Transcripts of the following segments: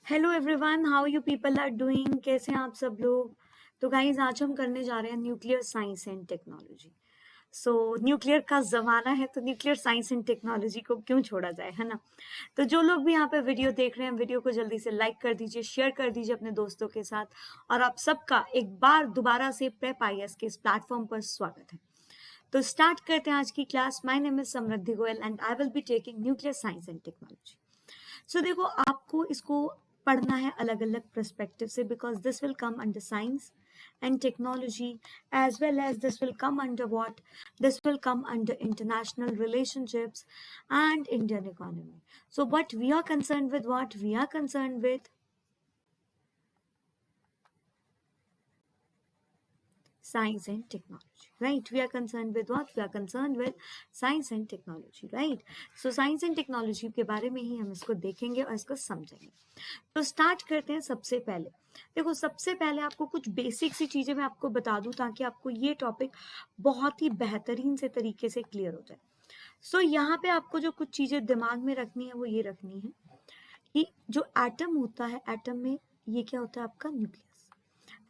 Hello everyone, how you people are doing. कैसे हैं आप सब लोग। तो गाइज आज हम करने जा रहे हैं nuclear science and technology. So nuclear का जमाना है तो न्यूक्लियर साइंस एंड टेक्नोलॉजी को क्यों छोड़ा जाए, है ना। तो जो लोग भी यहाँ पे वीडियो देख रहे हैं, वीडियो को जल्दी से लाइक कर दीजिए, शेयर कर दीजिए अपने दोस्तों के साथ। और आप सबका एक बार दोबारा से प्रेप आईएएस के इस प्लेटफॉर्म पर स्वागत है। तो स्टार्ट करते हैं आज की class. My name is Samriddhi Goyal and I will be taking nuclear science and technology. So देखो, आपको इसको पढ़ना है अलग अलग पर्सपेक्टिव से, because this will come under science and technology, as well as this will come under what? This will come under international relationships and Indian economy. So what we are concerned with, what we are concerned with science and technology, right? We are concerned with what? We are concerned with science and technology, right? So science and technology के बारे में ही हम इसको देखेंगे और इसको समझेंगे। तो स्टार्ट करते हैं। सबसे पहले देखो, सबसे पहले आपको कुछ बेसिक सी चीजें मैं आपको बता दूं ताकि आपको ये टॉपिक बहुत ही बेहतरीन से तरीके से क्लियर हो जाए। सो यहाँ पे आपको जो कुछ चीजें दिमाग में रखनी है वो ये रखनी है कि जो एटम होता है, एटम में ये क्या होता है आपका? न्यूक्लियस।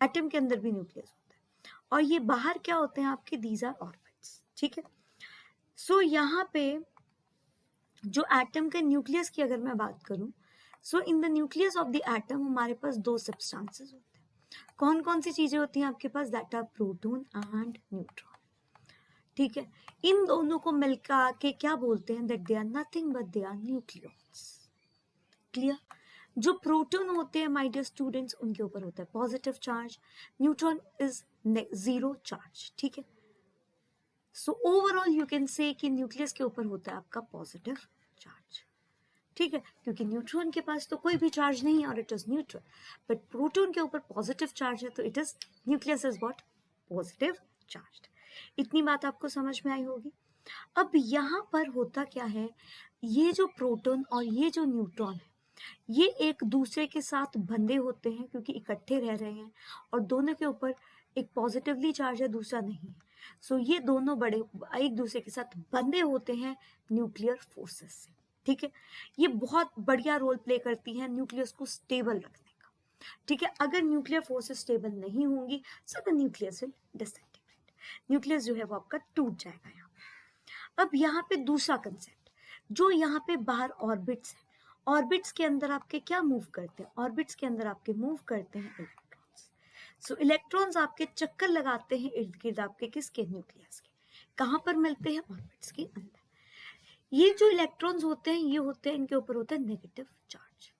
एटम के अंदर भी न्यूक्लियस होता है और ये बाहर क्या होते हैं आपके? दीज आर ऑर्बिट्स, ठीक है। सो यहाँ पे जो एटम के न्यूक्लियस की अगर मैं बात करूं, so in the nucleus of the atom हमारे पास दो सब्सटेंसेस होते हैं। कौन कौन सी चीजें होती हैं आपके पास? That are proton and neutron, ठीक है। इन दोनों को मिलकर के क्या बोलते हैं? That they are nothing but they are nucleons. Clear? जो प्रोटॉन होते हैं माय डियर स्टूडेंट्स, उनके ऊपर होता है positive charge, neutron is zero charge, ठीक है। सो ओवरऑल यू कैन से कि न्यूक्लियस के ऊपर होता है आपका पॉजिटिव चार्ज, ठीक है, क्योंकि न्यूट्रॉन के पास तो कोई भी चार्ज नहीं है और it is neutral. But proton के ऊपर पॉजिटिव चार्ज है तो it is nucleus is what? Positive charge. इतनी बात आपको समझ में आई होगी। अब यहाँ पर होता क्या है, ये जो प्रोटॉन और ये जो न्यूट्रॉन है ये एक दूसरे के साथ बंधे होते हैं क्योंकि इकट्ठे रह रहे हैं और दोनों के ऊपर एक पॉजिटिवली चार्ज है, दूसरा नहीं है। सो ये दोनों बड़े एक दूसरे के साथ बंधे होते हैं न्यूक्लियर फोर्सेस से, ठीक है। ये बहुत बढ़िया रोल प्ले करती है न्यूक्लियस को स्टेबल रखने का, ठीक है। अगर न्यूक्लियर फोर्सेस स्टेबल नहीं होंगी so the nucleus will disintegrate, nucleus जो है वो आपका टूट जाएगा यहाँ पे। अब यहाँ पे दूसरा कंसेप्ट, जो यहाँ पे बाहर ऑर्बिट्स है, ऑर्बिट्स के अंदर आपके क्या मूव करते हैं? ऑर्बिट्स के अंदर आपके मूव करते हैं इलेक्ट्रॉन्स। सो इलेक्ट्रॉन्स आपके चक्कर लगाते हैं इर्द गिर्द आपके किसके? न्यूक्लियस के। कहाँ पर मिलते हैं? ऑर्बिट्स के अंदर। ये जो इलेक्ट्रॉन्स होते हैं ये होते हैं, इनके ऊपर होता है नेगेटिव चार्ज,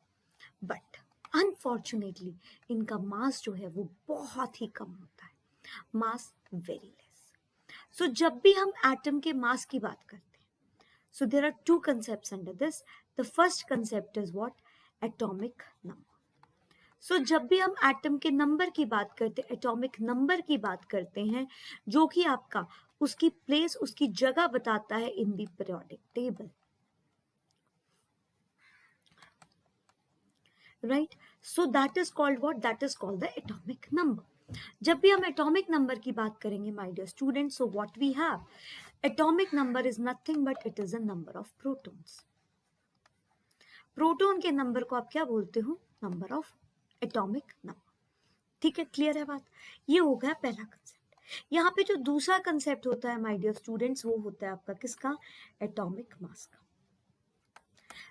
बट अनफॉर्चुनेटली इनका मास जो है वो बहुत ही कम होता है, मास वेरी लेस। सो जब भी हम एटम के मास की बात करते हैं, so there are two concepts under this. The first concept is what? Atomic number. So जब भी हम एटम के नंबर की बात करते हैं, एटॉमिक नंबर की बात करते हैं, जो कि आपका उसकी प्लेस, उसकी जगह बताता है in the periodic table, right. So that is called what? That is called the atomic number. जब भी हम एटॉमिक नंबर की बात करेंगे my dear students, so what we have, atomic number is nothing but it is a number of protons. Proton के number को आप क्या बोलते हो? नंबर ऑफ एटॉमिक नंबर, ठीक है। क्लियर है बात? ये हो गया पहला कंसेप्ट। यहाँ पे जो दूसरा कंसेप्ट होता है माय डियर स्टूडेंट्स, वो होता है आपका किसका? एटॉमिक मास का।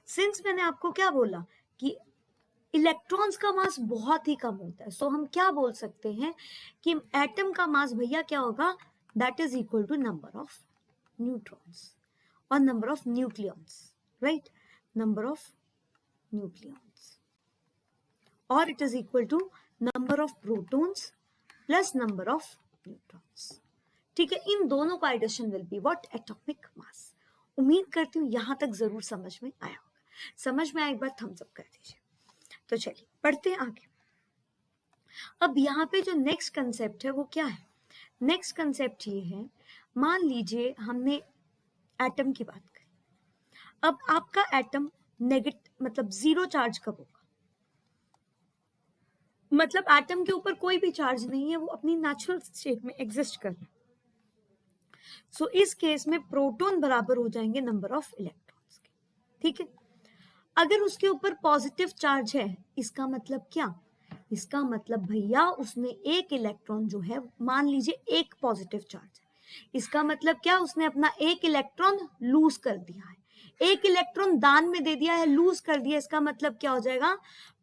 सिंस मैंने आपको क्या बोला कि इलेक्ट्रॉन्स का मास बहुत ही कम होता है, सो हम क्या बोल सकते हैं कि एटम का मास भैया क्या होगा? That is equal to number of neutrons or number of nucleons, right? Number of nucleons, or it is equal to number of protons plus number of neutrons, ठीक है। इन दोनों का addition will be what? Atomic mass. उम्मीद करती हूँ यहां तक जरूर समझ में आया होगा। समझ में आया एक बार थम्स अप कर दीजिए। तो चलिए पढ़ते हैं आगे। अब यहाँ पे जो नेक्स्ट कंसेप्ट है वो क्या है? नेक्स्ट कंसेप्ट ये है, मान लीजिए हमने एटम की बात करी। अब आपका एटम नेगेटिव मतलब जीरो चार्ज कब होगा? मतलब एटम के ऊपर कोई भी चार्ज नहीं है, वो अपनी नेचुरल स्टेट में एग्जिस्ट कर रहा है। सो इस केस में प्रोटॉन बराबर हो जाएंगे नंबर ऑफ इलेक्ट्रॉन्स के, ठीक है। अगर उसके ऊपर पॉजिटिव चार्ज है, इसका मतलब क्या, इसका मतलब भैया उसने एक इलेक्ट्रॉन जो है, मान लीजिए एक पॉजिटिव चार्ज है, इसका मतलब क्या, उसने अपना एक इलेक्ट्रॉन लूज कर दिया है, एक इलेक्ट्रॉन दान में दे दिया है, लूज कर दिया, इसका मतलब क्या हो जाएगा,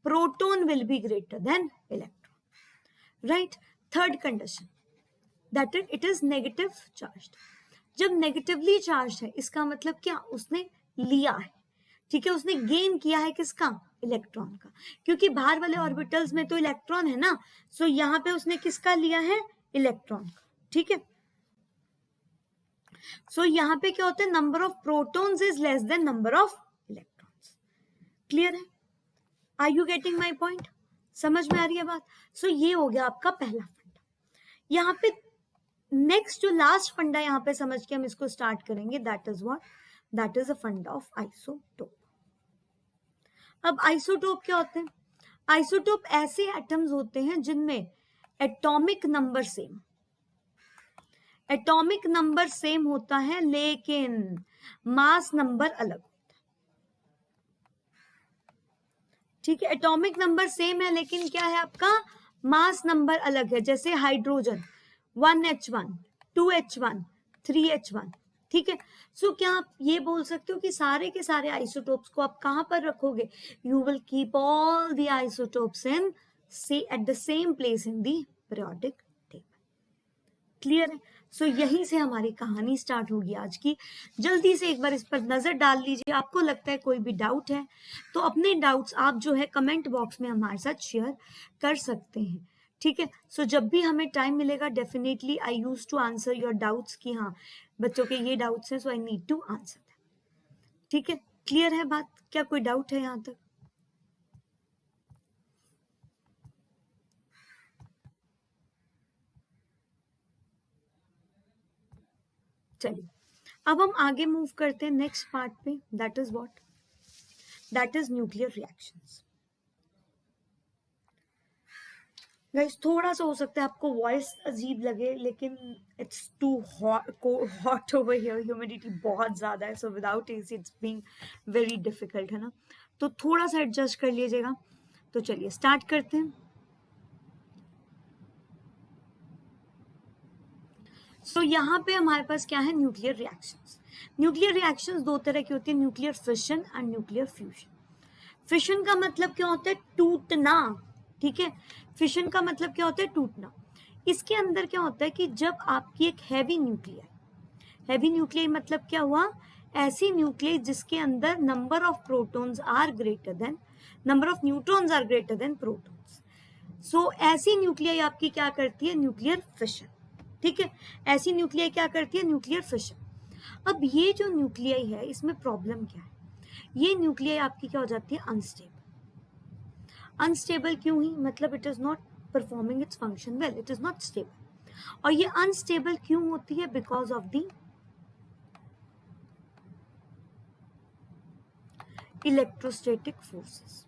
proton will be greater than electron, right. Third condition, that is it is negative charge. जब नेगेटिवली चार्ज है, इसका मतलब क्या, उसने लिया है, ठीक है, उसने गेन किया है किसका, इलेक्ट्रॉन का, क्योंकि बाहर वाले ऑर्बिटल्स में तो इलेक्ट्रॉन है ना, सो यहाँ पे उसने किसका लिया है, इलेक्ट्रॉन का, ठीक है। सो यहाँ पे क्या होता है, number of protons is less than number of electrons. Clear है, are you getting my point, समझ में आ रही है बात। सो ये हो गया आपका पहला फंडा। यहाँ पे नेक्स्ट जो लास्ट फंडा यहाँ पे समझ के हम इसको स्टार्ट करेंगे, that is what, that is अ फंडा ऑफ आइसोटोप। अब आइसोटोप क्या होते हैं, आइसोटोप ऐसे एटम्स होते हैं जिनमें atomic number same, atomic number same होता है लेकिन मास नंबर अलग होता है, ठीक है, एटॉमिक नंबर सेम है लेकिन क्या है आपका, मास नंबर अलग है। जैसे हाइड्रोजन 1H1 2H1 3H1, ठीक है। सो क्या आप ये बोल सकते हो कि सारे के सारे आइसोटोप्स को आप कहां पर रखोगे, you will keep all the isotopes in at the same place in the periodic table. Clear है, सो यहीं से हमारी कहानी स्टार्ट होगी आज की। जल्दी से एक बार इस पर नजर डाल लीजिए, आपको लगता है कोई भी डाउट है तो अपने डाउट्स आप जो है कमेंट बॉक्स में हमारे साथ शेयर कर सकते हैं, ठीक है। सो जब भी हमें टाइम मिलेगा definitely I use to answer your doubts, कि हाँ बच्चों के ये डाउट्स हैं, so I need to answer, ठीक है। क्लियर है बात, क्या कोई डाउट है यहाँ तक। चलिए अब हम आगे मूव करते हैं नेक्स्ट पार्ट पे, that is what, that is nuclear reactions. Guys थोड़ा सा हो सकता है आपको वॉइस अजीब लगे, लेकिन it's too hot over here, humidity बहुत ज्यादा है, so without AC it's being very difficult, है ना, तो थोड़ा सा एडजस्ट कर लीजिएगा। तो चलिए स्टार्ट करते हैं। सो यहाँ पे हमारे पास क्या है, न्यूक्लियर रिएक्शंस। न्यूक्लियर रिएक्शंस दो तरह की होती है, nuclear fission and nuclear fusion. Fission का मतलब क्या होता है, टूटना, ठीक है, फिशन का मतलब क्या होता है, टूटना। इसके अंदर क्या होता है कि जब आपकी एक हैवी न्यूक्लियाई, हैवी न्यूक्लियाई मतलब क्या हुआ, ऐसी न्यूक्लियाई जिसके अंदर number of protons are greater than number of neutrons are greater than protons. So ऐसी न्यूक्लियाई आपकी क्या करती है, न्यूक्लियर फिशन, ठीक है, ऐसी न्यूक्लियाई क्या करती है, न्यूक्लियर फिशन। अब ये जो न्यूक्लियाई है इसमें प्रॉब्लम क्या है, ये न्यूक्लियाई आपकी क्या हो जाती है, अनस्टेबल। अनस्टेबल क्यों हुई, मतलब it is not performing its function well, it is not stable. और ये अनस्टेबल क्यों होती है, because of the electrostatic forces.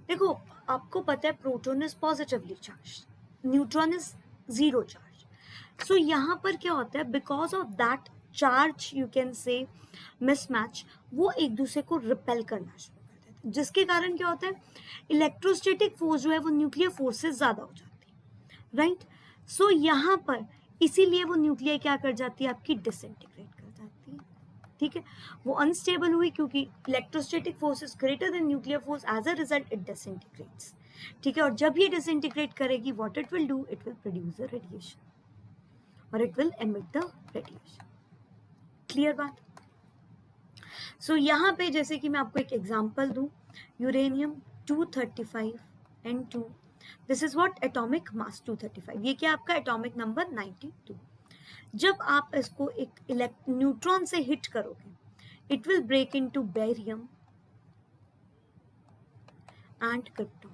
देखो आपको पता है proton is positively charge, neutron is zero charge. So यहाँ पर क्या होता है, because of that charge you can say mismatch, वो एक दूसरे को रिपेल करना शुरू कर देते हैं, जिसके कारण क्या होता है, इलेक्ट्रोस्टैटिक फोर्स जो है वो न्यूक्लियर फोर्स से ज्यादा हो जाती है, राइट। सो यहाँ पर इसीलिए वो न्यूक्लियर क्या कर जाती है, आपकी डिसइंटीग्रेट कर जाती है, ठीक है। वो अनस्टेबल हुई क्योंकि electrostatic force is greater than nuclear force, as a result it disintegrates, ठीक है। और जब ये डिसइंटीग्रेट करेगी, what it will do, it will produce a radiation और it will emit the radiation. Clear बात। सो यहाँ पे जैसे कि मैं आपको एक एग्जांपल दूं, uranium 235N2, this is what, atomic मास 235, ये क्या आपका एटॉमिक नंबर 92। जब आप इसको एक न्यूट्रॉन से हिट करोगे, it will break into barium and krypton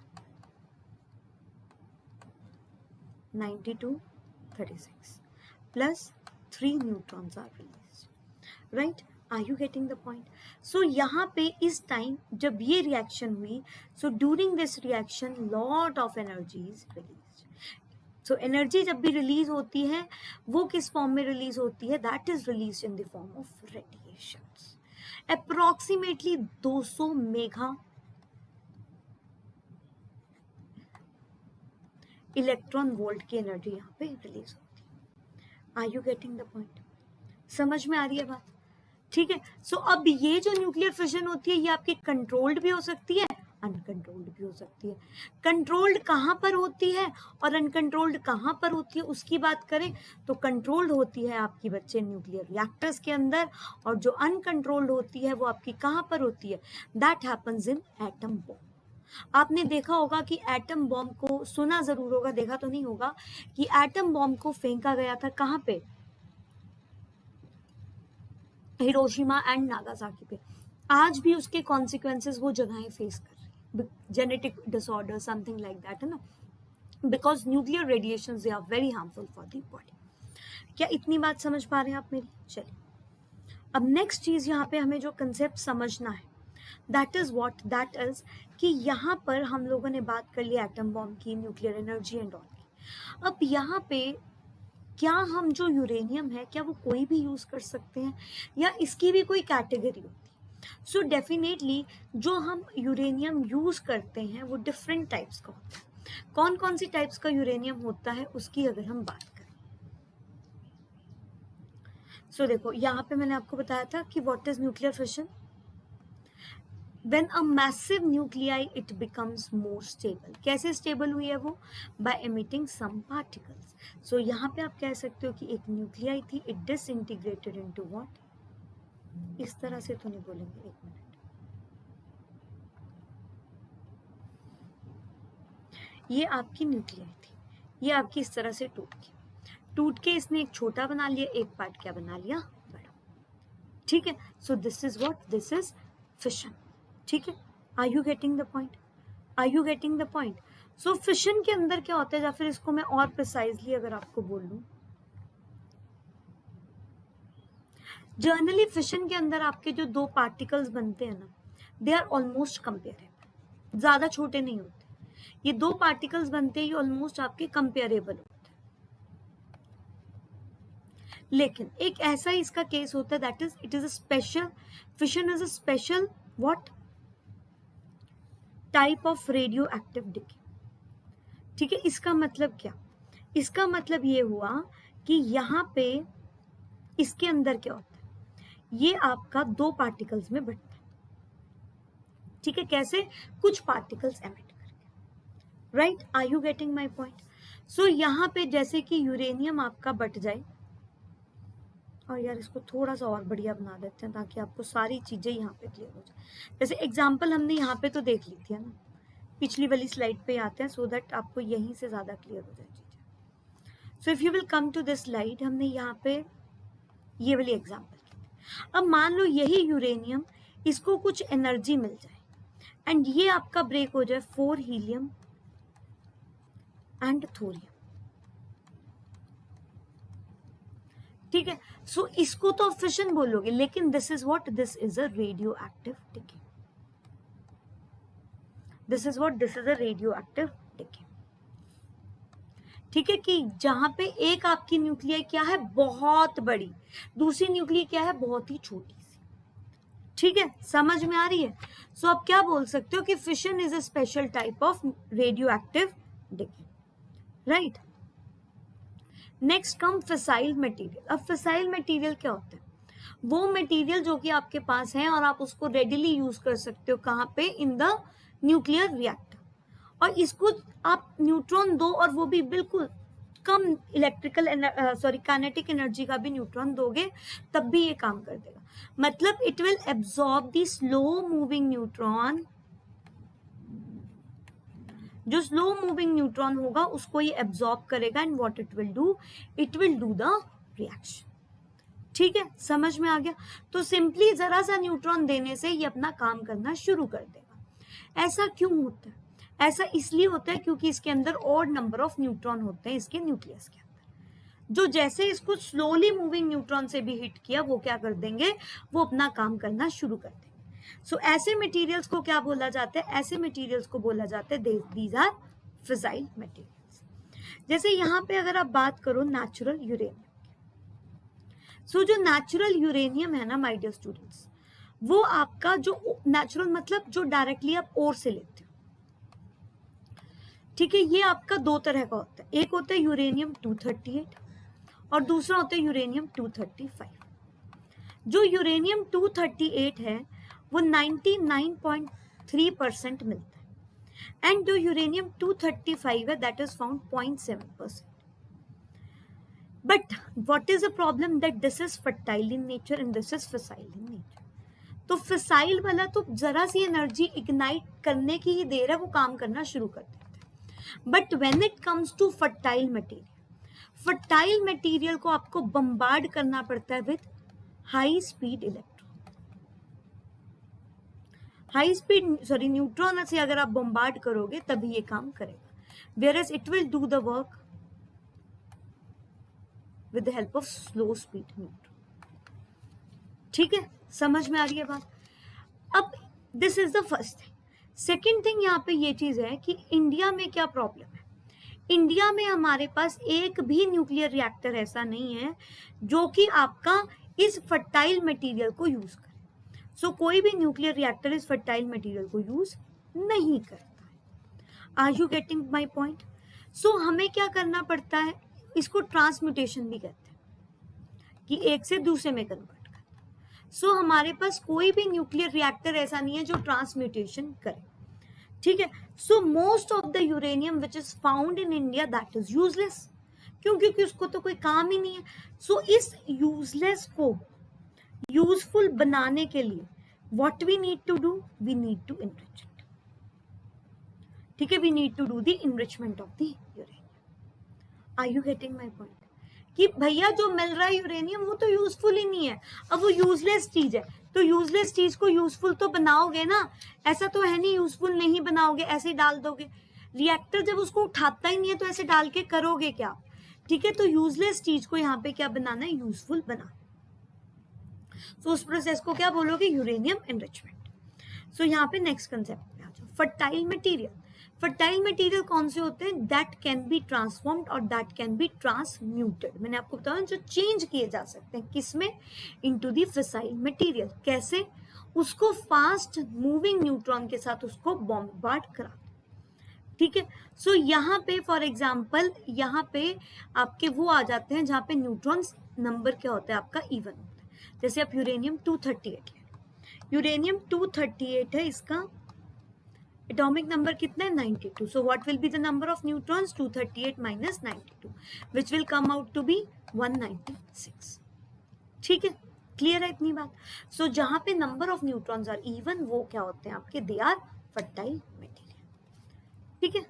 9236 plus 3 neutrons are released, right? Are you getting the point? So यहाँ पे इस टाइम जब ये रिएक्शन हुई, so during this reaction lot of energy is released. So energy जब भी release होती है वो किस फॉर्म में रिलीज होती है, that is release in the form of radiations. Approximately 200 mega electron volt की एनर्जी यहाँ पे रिलीज होती है। Are you getting the point? समझ में आ रही है बात? ठीक है। सो अब ये जो न्यूक्लियर फिशन होती है ये आपकी कंट्रोल्ड भी हो सकती है, अनकंट्रोल्ड भी हो सकती है। कंट्रोल्ड कहाँ पर होती है और अनकंट्रोल्ड कहाँ पर होती है उसकी बात करें तो कंट्रोल्ड होती है आपकी बच्चे न्यूक्लियर रिएक्टर्स के अंदर, और जो अनकंट्रोल्ड होती है वो आपकी कहाँ पर होती है? That happens in atom bomb. आपने देखा होगा कि एटम बॉम्ब को, सुना जरूर होगा, देखा तो नहीं होगा, कि एटम बॉम्ब को फेंका गया था कहाँ पे? हिरोशिमा एंड नागासाकी पे। आज भी उसके कॉन्सिक्वेंसेस वो जगहें फेस कर रही है, genetic disorder something like that, है ना, because nuclear radiation they are very harmful for the body. क्या इतनी बात समझ पा रहे हैं आप मेरी? चलिए, अब नेक्स्ट चीज यहाँ पे हमें जो कंसेप्ट समझना है that is what, that is कि यहाँ पर हम लोगों ने बात कर ली एटम बॉम्ब की, न्यूक्लियर एनर्जी एंड ऑल की। अब यहाँ पे क्या हम जो यूरेनियम है क्या वो कोई भी यूज कर सकते हैं या इसकी भी कोई कैटेगरी होती है? सो डेफिनेटली जो हम यूरेनियम यूज करते हैं वो डिफरेंट टाइप्स का होता है। कौन कौन सी टाइप्स का यूरेनियम होता है उसकी अगर हम बात करें, सो देखो यहाँ पे मैंने आपको बताया था कि what is nuclear fission. When a massive nuclei it becomes more stable. कैसे स्टेबल हुई है वो? By emitting some particles. So यहाँ पे आप कह सकते हो कि एक न्यूक्लियाई थी, it disintegrated into what? इस तरह से तो नहीं बोलेंगे, एक मिनट, ये आपकी न्यूक्लियाई थी, ये आपकी इस तरह से टूट के इसने एक छोटा बना लिया, एक पार्ट क्या बना लिया? बड़ा। ठीक है। So this is what, this is fission. ठीक है। Are you getting the point? Are you getting the point? So fission के अंदर क्या होता है, या फिर इसको मैं और प्रिसाइजली अगर आपको बोल लूं, जनरली फिशन के अंदर आपके जो दो पार्टिकल्स बनते हैं ना, दे आर ऑलमोस्ट कंपेरेबल, ज्यादा छोटे नहीं होते। ये दो पार्टिकल्स बनते हैं, ये ऑलमोस्ट आपके कंपेरेबल होते हैं। लेकिन एक ऐसा ही इसका केस होता है that is it is a special, fission is a special what type of radio active decay. ठीक है। इसका मतलब क्या? इसका मतलब ये हुआ कि यहाँ पे इसके अंदर क्या होता है, ये आपका दो पार्टिकल्स में बंटता है। ठीक है। कैसे? कुछ पार्टिकल्स एमिट करके। Right? Are you getting my point? So यहाँ पे जैसे कि यूरेनियम आपका बट जाए, और यार इसको थोड़ा सा और बढ़िया बना देते हैं ताकि आपको सारी चीजें यहाँ पे क्लियर हो जाए। जैसे एग्जाम्पल हमने यहाँ पे तो देख ली थी, है ना, पिछली वाली स्लाइड पे आते हैं सो दैट आपको यहीं से ज्यादा क्लियर हो जाए चीजें। So if you will come to this slide, हमने यहाँ पे ये वाली एग्जाम्पल की थी। अब मान लो यही यूरेनियम, इसको कुछ एनर्जी मिल जाए एंड ये आपका ब्रेक हो जाए 4 हीलियम एंड थोरियम। ठीक है। सो इसको तो फिशन बोलोगे, लेकिन this is what, this is a radio active decay. This is what, this is a radio active decay. ठीक है, कि जहां पे एक आपकी न्यूक्लियाई क्या है, बहुत बड़ी, दूसरी न्यूक्लियाई क्या है, बहुत ही छोटी सी। ठीक है, समझ में आ रही है? सो आप क्या बोल सकते हो कि fission is a special type of radio active decay. Right? Next come fissile material. अब फिसाइल मटेरियल क्या होता है? वो मटेरियल जो कि आपके पास है और आप उसको रेडिली यूज कर सकते हो कहाँ पे? इन द न्यूक्लियर रिएक्टर। और इसको आप न्यूट्रॉन दो और वो भी बिल्कुल कम इलेक्ट्रिकल काइनेटिक एनर्जी का भी न्यूट्रॉन दोगे तब भी ये काम कर देगा। मतलब it will absorb the slow moving neutron. जो स्लो मूविंग न्यूट्रॉन होगा उसको ये एब्सॉर्ब करेगा and what it will do, it will do the reaction. ठीक है, समझ में आ गया? तो सिंपली जरा सा न्यूट्रॉन देने से ये अपना काम करना शुरू कर देगा। ऐसा क्यों होता है? ऐसा इसलिए होता है क्योंकि इसके अंदर ऑड नंबर ऑफ न्यूट्रॉन होते हैं इसके न्यूक्लियस के अंदर, जो जैसे इसको स्लोली मूविंग न्यूट्रॉन से भी हिट किया वो क्या कर देंगे, वो अपना काम करना शुरू कर देंगे। सो ऐसे मटेरियल्स को क्या बोला जाता है? ऐसे मटेरियल्स को बोला जाता है दीज आर फिसाइल मटेरियल्स। जैसे यहाँ पे अगर आप बात करो नेचुरल यूरेनियम, सो जो नेचुरल यूरेनियम है ना माय डियर स्टूडेंट्स, वो आपका जो नेचुरल मतलब जो डायरेक्टली आप ओर से लेते हो, ठीक है। ये आपका दो तरह का होता है, एक होता है यूरेनियम 238 और दूसरा होता है यूरेनियम 235। जो यूरेनियम 238 है वो 99.3% मिलता है, एंड जो यूरेनियम 235 है that is found 0.7%। But what is the problem that this is fertile in nature and this is fissile in nature. तो फिसाइल वाला तो जरा सी एनर्जी इग्नाइट करने की ही देर है, वो काम करना शुरू कर देता है। But when it comes to fertile material को आपको बम्बार्ड करना पड़ता है विद हाई स्पीड न्यूट्रॉन से अगर आप बम्बार्ड करोगे तभी ये काम करेगा, whereas it will do the work with the help of slow speed neutron। ठीक है, समझ में आ रही है बात। अब this is the first thing. Second thing यहाँ पे ये चीज है कि इंडिया में क्या प्रॉब्लम है। इंडिया में हमारे पास एक भी न्यूक्लियर रिएक्टर ऐसा नहीं है जो कि आपका इस फर्टाइल मटेरियल को यूज करे। सो कोई भी न्यूक्लियर रिएक्टर इस फर्टाइल मटेरियल को यूज नहीं करता है। Are you getting my point. So हमें क्या करना पड़ता है, इसको ट्रांसम्यूटेशन भी कहते हैं कि एक से दूसरे में कन्वर्ट करना। सो हमारे पास कोई भी न्यूक्लियर रिएक्टर ऐसा नहीं है जो ट्रांसम्यूटेशन करे, ठीक है। So most of the uranium which is found in India that is useless, क्यों? क्योंकि उसको तो कोई काम ही नहीं है। सो इस यूजलेस को यूजफुल बनाने के लिए what we need to do, we need to enrich it, ठीक है। We need to do the enrichment of the uranium. Are you getting my point कि भैया जो मिल रहा है यूरेनियम वो तो यूजफुल ही नहीं है, अब वो यूजलेस चीज है, तो यूजलेस चीज को यूजफुल तो बनाओगे ना, ऐसा तो है नहीं यूजफुल नहीं बनाओगे, ऐसे डाल दोगे। रिएक्टर जब उसको उठाता ही नहीं है तो ऐसे डाल के करोगे क्या, ठीक है। तो यूजलेस चीज को यहाँ पे क्या बनाना है, यूजफुल बनाना। सो उस प्रोसेस को क्या बोलोगे, यूरेनियम एनरिचमेंट। सो यहाँ पे नेक्स्ट कंसेप्ट पे आ जाओ, फर्टाइल मटेरियल। फर्टाइल मटेरियल कौन से होते हैं, दैट कैन बी ट्रांसफॉर्म्ड और दैट कैन बी ट्रांसम्यूटेड। मैंने आपको बताया जो चेंज किए जा सकते हैं, किसमें, इनटू दी फिसाइल मटेरियल। कैसे, उसको फास्ट मूविंग न्यूट्रॉन के साथ उसको बॉम्बार्ड करा, ठीक है। सो यहाँ पे फॉर एग्जाम्पल यहाँ पे आपके वो आ जाते हैं जहाँ पे न्यूट्रॉन्स नंबर क्या होता है आपका, इवन होता है। जैसे आप यूरेनियम 238 ले, यूरेनियम 238 है, इसका एटॉमिक नंबर कितना है, 92। So what will be the number of neutrons, 238 minus 92, which will come out to be 196, ठीक है। क्लियर है इतनी बात। सो जहां पे number of neutrons are even वो क्या होते हैं आपके, दे आर फर्टाइल मटेरियल, ठीक है।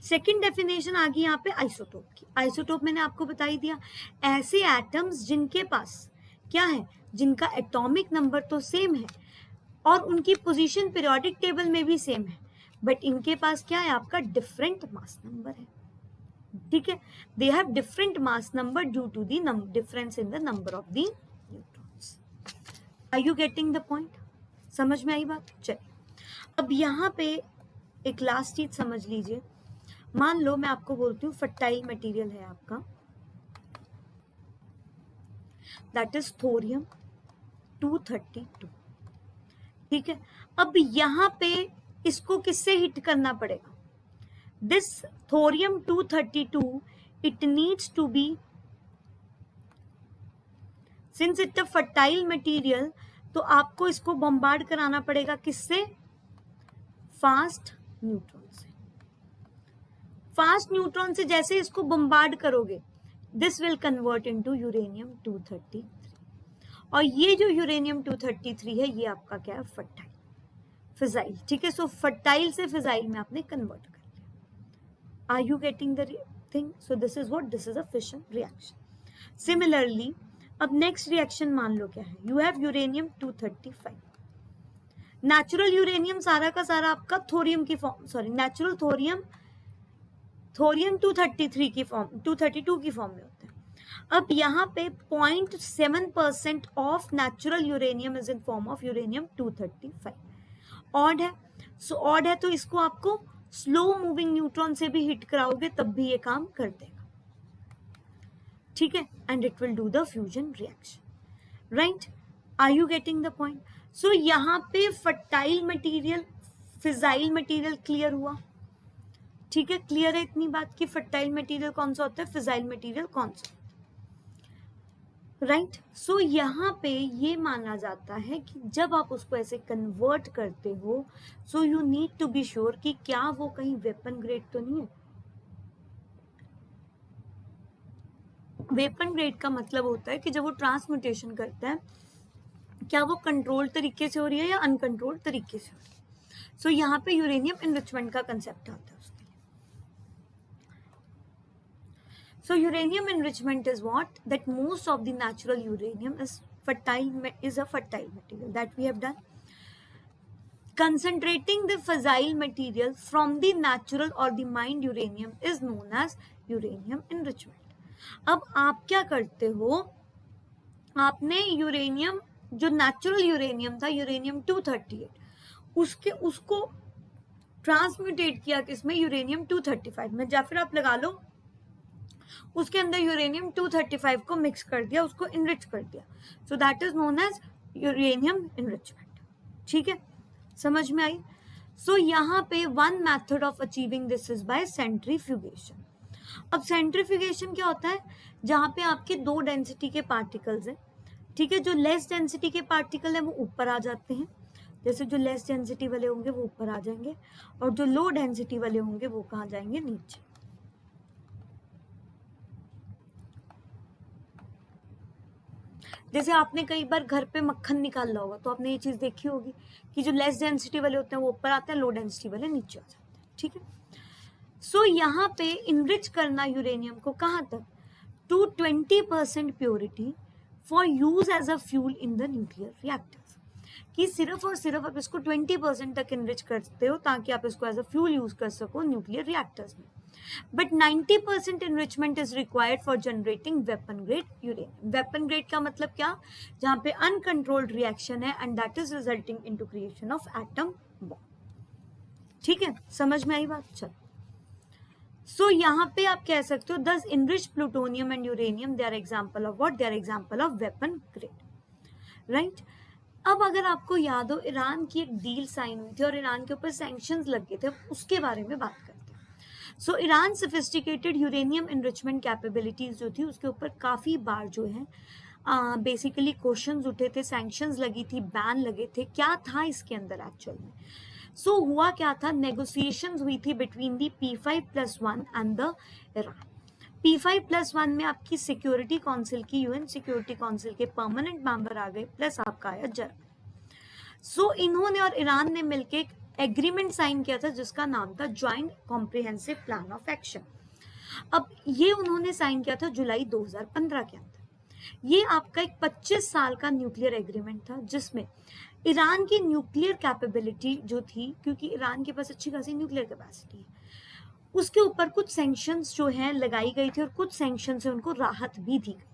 सेकेंड डेफिनेशन आ गई यहाँ पे आइसोटोप की। आइसोटोप मैंने आपको बता ही दिया, ऐसे एटम्स जिनके पास क्या है, जिनका एटॉमिक नंबर तो सेम है और उनकी पोजीशन पीरियोडिक टेबल में भी सेम है, बट इनके पास क्या है आपका, डिफरेंट मास नंबर है, ठीक है। They have different mass number due to the difference in the number of the neutrons. Are you getting the point, समझ में आई बात। चलिए अब यहाँ पे एक लास्ट चीज समझ लीजिए। मान लो मैं आपको बोलती हूँ फर्टाइल मटेरियल है आपका, दैट इज थोरियम 232, ठीक है। अब यहाँ पे इसको किससे हिट करना पड़ेगा, this thorium 232 it needs to be, since it a fertile material, तो आपको इसको बॉम्बार्ड कराना पड़ेगा किससे, फास्ट न्यूट्रॉन से। फास्ट न्यूट्रॉन से जैसे इसको बॉम्बार्ड करोगे, this will convert into uranium 233, और ये जो यूरेनियम 233 है ये आपका क्या है, फर्टाइल फिजाइल, ठीक है। सो फर्टाइल से फिजाइल में आपने कन्वर्ट कर लिया। Are you getting the thing. So this is what, this is a fission reaction. Similarly अब नेक्स्ट रिएक्शन मान लो क्या है, you have uranium 235, natural uranium सारा का सारा आपका थोरियम की फॉर्म, सॉरी नेचुरल थोरियम 233 की फॉर्म, 232 की फॉर्म में होता है। अब यहाँ पे 0.7% of natural uranium is in form of uranium 235। Odd है, सो ऑड है तो इसको आपको स्लो मूविंग न्यूट्रॉन से भी हिट कराओगे तब भी ये काम कर देगा, ठीक है, and it will do the fusion reaction, right. Are you getting the point? So यहाँ पे fertile material, fissile material clear हुआ, ठीक है, क्लियर है इतनी बात कि फर्टाइल मटेरियल कौन सा होता है, फिजाइल मटेरियल कौन सा, राइट। सो यहाँ पे ये माना जाता है कि जब आप उसको ऐसे कन्वर्ट करते हो, so you need to be sure कि क्या वो कहीं वेपन ग्रेड तो नहीं है। वेपन ग्रेड का मतलब होता है कि जब वो ट्रांसम्यूटेशन करता है, क्या वो कंट्रोल तरीके से हो रही है या अनकंट्रोल्ड तरीके से हो रही है। सो यहाँ पे यूरेनियम एनरिचमेंट का कंसेप्ट आता है उसके लिए। So uranium enrichment is what? That most of the natural uranium is a fertile material that we have done. Concentrating the fissile material from the natural or the mined uranium is known as uranium enrichment. अब आप क्या करते हो, आपने uranium जो natural uranium था, uranium 238, उसको ट्रांसम्यूटेट किया किसमें, यूरेनियम 235 में, या फिर आप लगा लो उसके अंदर यूरेनियम 235 को मिक्स कर दिया, उसको इनरिच कर दिया। So that is known as uranium enrichment. ठीक है, समझ में आई? सो यहाँ पे one method of achieving this is by centrifugation. अब सेंट्रीफ्यूगेशन क्या होता है, जहाँ पे आपके दो डेंसिटी के पार्टिकल्स हैं, ठीक है, जो लेस डेंसिटी के पार्टिकल है वो ऊपर आ जाते हैं, जैसे जो लेस डेंसिटी वाले होंगे वो ऊपर आ जाएंगे, और जो लो डेंसिटी वाले होंगे वो कहाँ जाएंगे, नीचे। जैसे आपने कई बार घर पे मक्खन निकाला होगा तो आपने ये चीज देखी होगी कि जो लेस डेंसिटी वाले होते हैं वो ऊपर आते हैं, लो डेंसिटी वाले नीचे आ जाते हैं। ठीक है, सो यहाँ पे इनरिच करना यूरेनियम को कहाँ तक, to 20% purity for use as a fuel in the nuclear reactors, कि सिर्फ और सिर्फ आप इसको 20% तक इनरिच करते हो ताकि आप इसको एज अ फ्यूल यूज कर सको न्यूक्लियर रिएक्टर्स में। But 90% enrichment is required for generating weapon grade uranium. Weapon grade का मतलब क्या, जहाँ पे uncontrolled reaction है and that is resulting into creation of atom bomb. ठीक है, समझ में आई बात? चलो, सो यहाँ पे आप कह सकते हो thus enriched plutonium and uranium they are example of what? They are example of weapon grade, right? अब अगर आपको याद हो, ईरान की एक डील साइन हुई थी और ईरान के ऊपर सैंक्शंस लग गए थे, उसके बारे में बात करते हैं। So Iran sophisticated uranium enrichment capabilities जो थी उसके ऊपर काफ़ी बार जो है बेसिकली क्वेश्चंस उठे थे, सैंक्शंस लगी थी, बैन लगे थे, क्या था इसके अंदर एक्चुअल में। सो हुआ क्या था, नेगोशिएशंस हुई थी between the P5+1 and the Iran. P5+1 में आपकी सिक्योरिटी काउंसिल की, यूएन सिक्योरिटी काउंसिल के परमानेंट मेंबर आ गए, प्लस आपका आया जर्मनी। सो इन्होंने और ईरान ने मिलकर एग्रीमेंट साइन किया था जिसका नाम था joint comprehensive plan of action. अब ये उन्होंने साइन किया था जुलाई 2015 के अंदर। ये आपका एक 25 साल का न्यूक्लियर एग्रीमेंट था जिसमें ईरान की न्यूक्लियर कैपेबिलिटी जो थी, क्योंकि ईरान के पास अच्छी खासी न्यूक्लियर कैपेसिटी है, उसके ऊपर कुछ सैंक्शंस जो है लगाई गई थी और कुछ सैंक्शन से उनको राहत भी दी गई।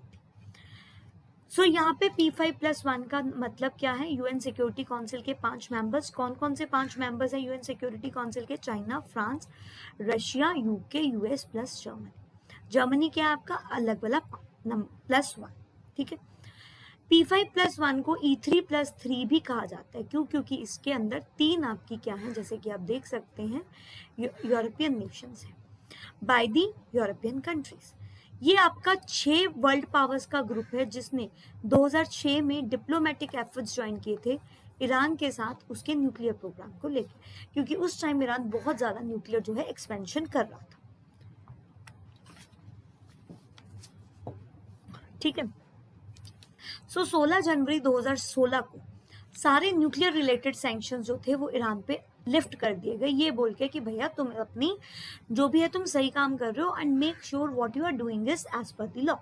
सो यहाँ पे P5+1 का मतलब क्या है, यूएन सिक्योरिटी काउंसिल के 5 मेंबर्स। कौन कौन से 5 मेंबर्स हैं यूएन सिक्योरिटी काउंसिल के? China, France, Russia, UK, US plus Germany. Germany क्या है आपका, अलग वाला +1। ठीक है, P5+1 को E3+3 भी कहा जाता है। क्यों? क्योंकि इसके अंदर 3 आपकी क्या है, जैसे कि आप देख सकते हैं, यूरोपियन नेशंस हैं, बाय दी यूरोपियन कंट्रीज। ये आपका 6 वर्ल्ड पावर्स का ग्रुप है जिसने 2006 में डिप्लोमेटिक एफर्ट्स ज्वाइन किए थे ईरान के साथ उसके न्यूक्लियर प्रोग्राम को लेकर, क्योंकि उस टाइम ईरान बहुत ज्यादा न्यूक्लियर जो है एक्सपेंशन कर रहा था। ठीक है, सो 16 जनवरी 2016 को सारे न्यूक्लियर रिलेटेड सैंक्शंस जो थे वो ईरान पे लिफ्ट कर दिए गए, ये बोल के कि भैया तुम अपनी जो भी है तुम सही काम कर रहे हो and make sure what you are doing is as per the law.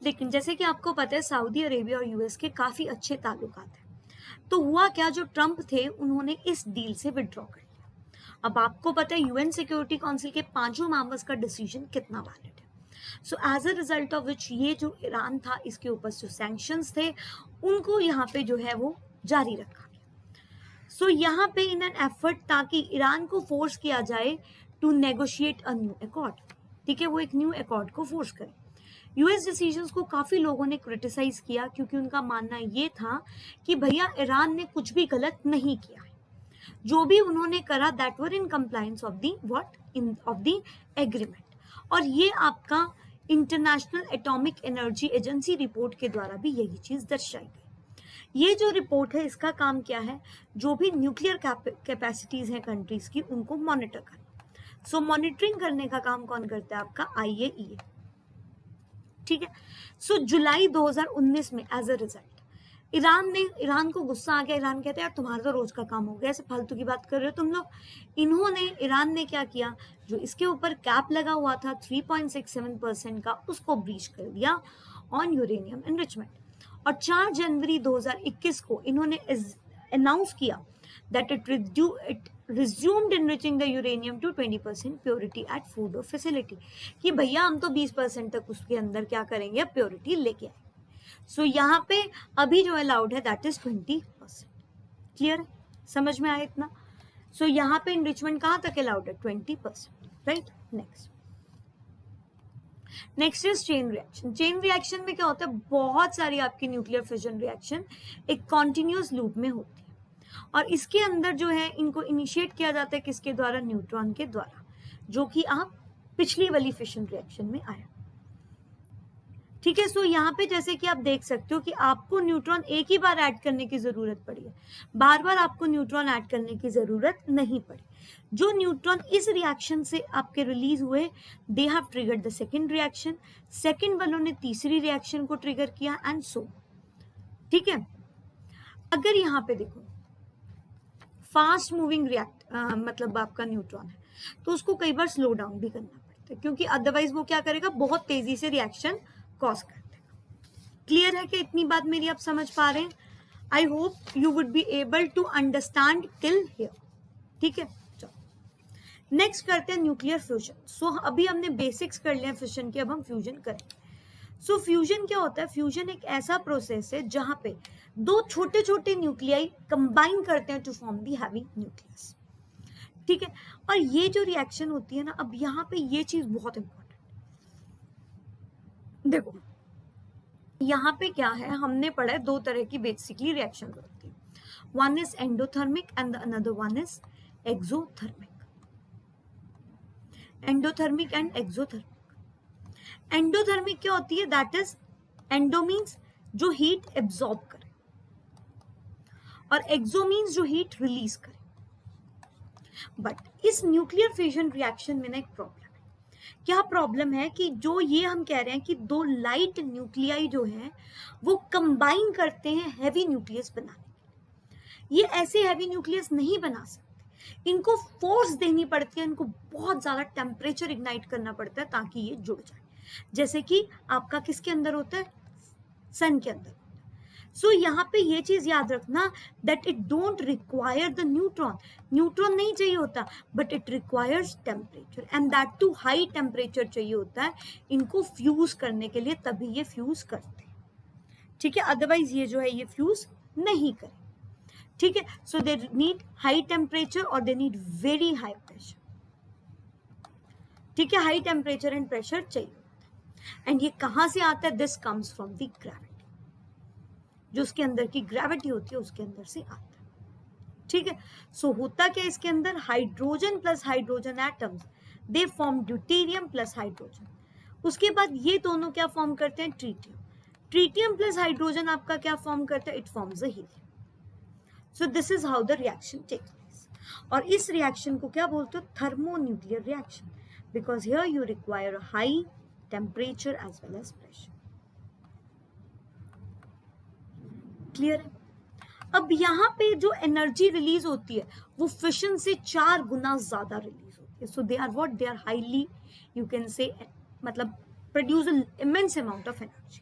लेकिन जैसे कि आपको पता है सऊदी अरेबिया और यूएस के काफी अच्छे ताल्लुकात हैं, तो हुआ क्या, जो ट्रम्प थे उन्होंने इस डील से विड्रॉ कर लिया। अब आपको पता है यूएन सिक्योरिटी काउंसिल के 5 मेंबर्स का डिसीजन कितना वैलिड है। So as a result of which ये जो ईरान था इसके ऊपर जो सैंक्शंस थे उनको यहाँ पे जो है वो जारी रखा। सो यहाँ पे इन एन एफर्ट ताकि ईरान को फोर्स किया जाए to negotiate a new accord, ठीक है, वो एक न्यू अकॉर्ड को फोर्स करे। यूएस डिसीजंस को काफी लोगों ने क्रिटिसाइज किया क्योंकि उनका मानना ये था कि भैया ईरान ने कुछ भी गलत नहीं किया, जो भी उन्होंने करा that were in compliance of the what in of the agreement. और ये आपका international atomic energy agency report के द्वारा भी यही चीज दर्शाई गई। ये जो रिपोर्ट है इसका काम क्या है, जो भी न्यूक्लियर कैपेसिटीज हैं कंट्रीज की उनको मॉनिटर करना। सो मॉनिटरिंग करने का काम कौन करता है, आपका IAEA। ठीक है। सो जुलाई 2019 में एज अ रिजल्ट ईरान को गुस्सा आ गया। ईरान कहते हैं यार तुम्हारा तो रोज का काम हो गया, ऐसे फालतू की बात कर रहे हो तुम लोग। ईरान ने क्या किया, जो इसके ऊपर कैप लगा हुआ था 3.67% का, उसको ब्रीच कर दिया ऑन यूरेनियम एनरिचमेंट। और 4 जनवरी 2021 को इन्होंने अनाउंस किया that it resumed enriching the uranium to 20% purity at Fordo facility, कि भैया हम तो 20% तक उसके अंदर क्या करेंगे, प्योरिटी लेके आएंगे। सो यहाँ पे अभी जो अलाउड है दैट इज 20%। क्लियर, समझ में आया इतना? सो यहाँ पे इनरिचमेंट कहाँ तक अलाउड है, 20%, right. Next is chain reaction. Chain reaction में क्या होता है, बहुत सारी आपकी न्यूक्लियर फिजन रिएक्शन एक कॉन्टिन्यूस लूप में होती है, और इसके अंदर जो है इनको इनिशिएट किया जाता है किसके द्वारा, न्यूट्रॉन के द्वारा, जो कि आप पिछली वाली फिशन रिएक्शन में आया। ठीक है। सो यहाँ पे जैसे कि आप देख सकते हो कि आपको न्यूट्रॉन एक ही बार ऐड करने की जरूरत पड़ी है, बार बार आपको न्यूट्रॉन ऐड करने की जरूरत नहीं पड़ी। जो न्यूट्रॉन इस रिएक्शन से आपके रिलीज हुए, they have triggered the second reaction, second वालों ने तीसरी रिएक्शन को ट्रिगर किया, एंड सो। ठीक है। अगर यहाँ पे देखो फास्ट मूविंग मतलब आपका न्यूट्रॉन है, तो उसको कई बार स्लो डाउन भी करना पड़ता है, क्योंकि अदरवाइज वो क्या करेगा, बहुत तेजी से रिएक्शन कॉज कर देगा। क्लियर है कि इतनी बात मेरी आप समझ पा रहे हैं? I hope you would be able to understand till here. ठीक है। चलो नेक्स्ट करते हैं न्यूक्लियर फ्यूजन। सो अभी हमने बेसिक्स कर लिया फिशन के, अब हम फ्यूजन करेंगे। सो फ्यूजन क्या होता है, फ्यूजन एक ऐसा प्रोसेस है जहां पे दो छोटे छोटे न्यूक्लियाई कंबाइन करते हैं to form the heavy nucleus. ठीक है। और ये जो रिएक्शन होती है ना, अब यहाँ पे ये चीज बहुत इंपॉर्टेंट, देखो यहाँ पे क्या है, हमने पढ़ा है 2 तरह की बेसिकली रिएक्शन होती है, one is endothermic and another one is exothermic. Endothermic and exothermic. Endothermic क्या होती है, दैट इज, एंडो मीन्स जो हीट एब्सॉर्ब करे, और एक्सो मीन्स जो हीट रिलीज करे। बट इस न्यूक्लियर फ्यूजन रिएक्शन में ना एक प्रॉब्लम है। क्या प्रॉब्लम है कि जो ये हम कह रहे हैं कि 2 लाइट न्यूक्लियाई जो है वो कंबाइन करते हैं हैवी न्यूक्लियस बनाने के लिए। ये ऐसे हैवी न्यूक्लियस नहीं बना सकते, इनको फोर्स देनी पड़ती है, इनको बहुत ज्यादा टेम्परेचर इग्नाइट करना पड़ता है ताकि ये जुड़ जाए, जैसे कि आपका किसके अंदर होता है, सन के अंदर। सो यहाँ पे ये चीज याद रखना that it don't require the neutron, neutron नहीं चाहिए होता, but it requires temperature, and that too high temperature चाहिए होता है इनको फ्यूज करने के लिए, तभी ये फ्यूज करते हैं। ठीक है। अदरवाइज ये जो है ये फ्यूज नहीं करे। ठीक है। So they need high temperature और they need very high pressure. ठीक है। हाई टेम्परेचर एंड प्रेशर चाहिए होता है, एंड ये कहां से आता है, this comes from the gravity, जो उसके अंदर की ग्रेविटी होती है उसके अंदर से आता है। ठीक है। सो होता क्या इसके अंदर, hydrogen plus hydrogen atoms, they form deuterium plus hydrogen. उसके बाद ये दोनों क्या फॉर्म करते हैं, ट्रीटियम। ट्रीटियम प्लस हाइड्रोजन आपका क्या फॉर्म करता है, it forms a helium. So this is how the reaction takes place. और इस रिएक्शन को क्या बोलते हो, thermonuclear reaction, because here you require a high temperature as well as pressure. Clear है? अब यहाँ पे जो एनर्जी रिलीज होती है वो फिशन से 4 गुना ज्यादा रिलीज होती है। So they are what, they are highly, you can say, मतलब produce immense amount of energy.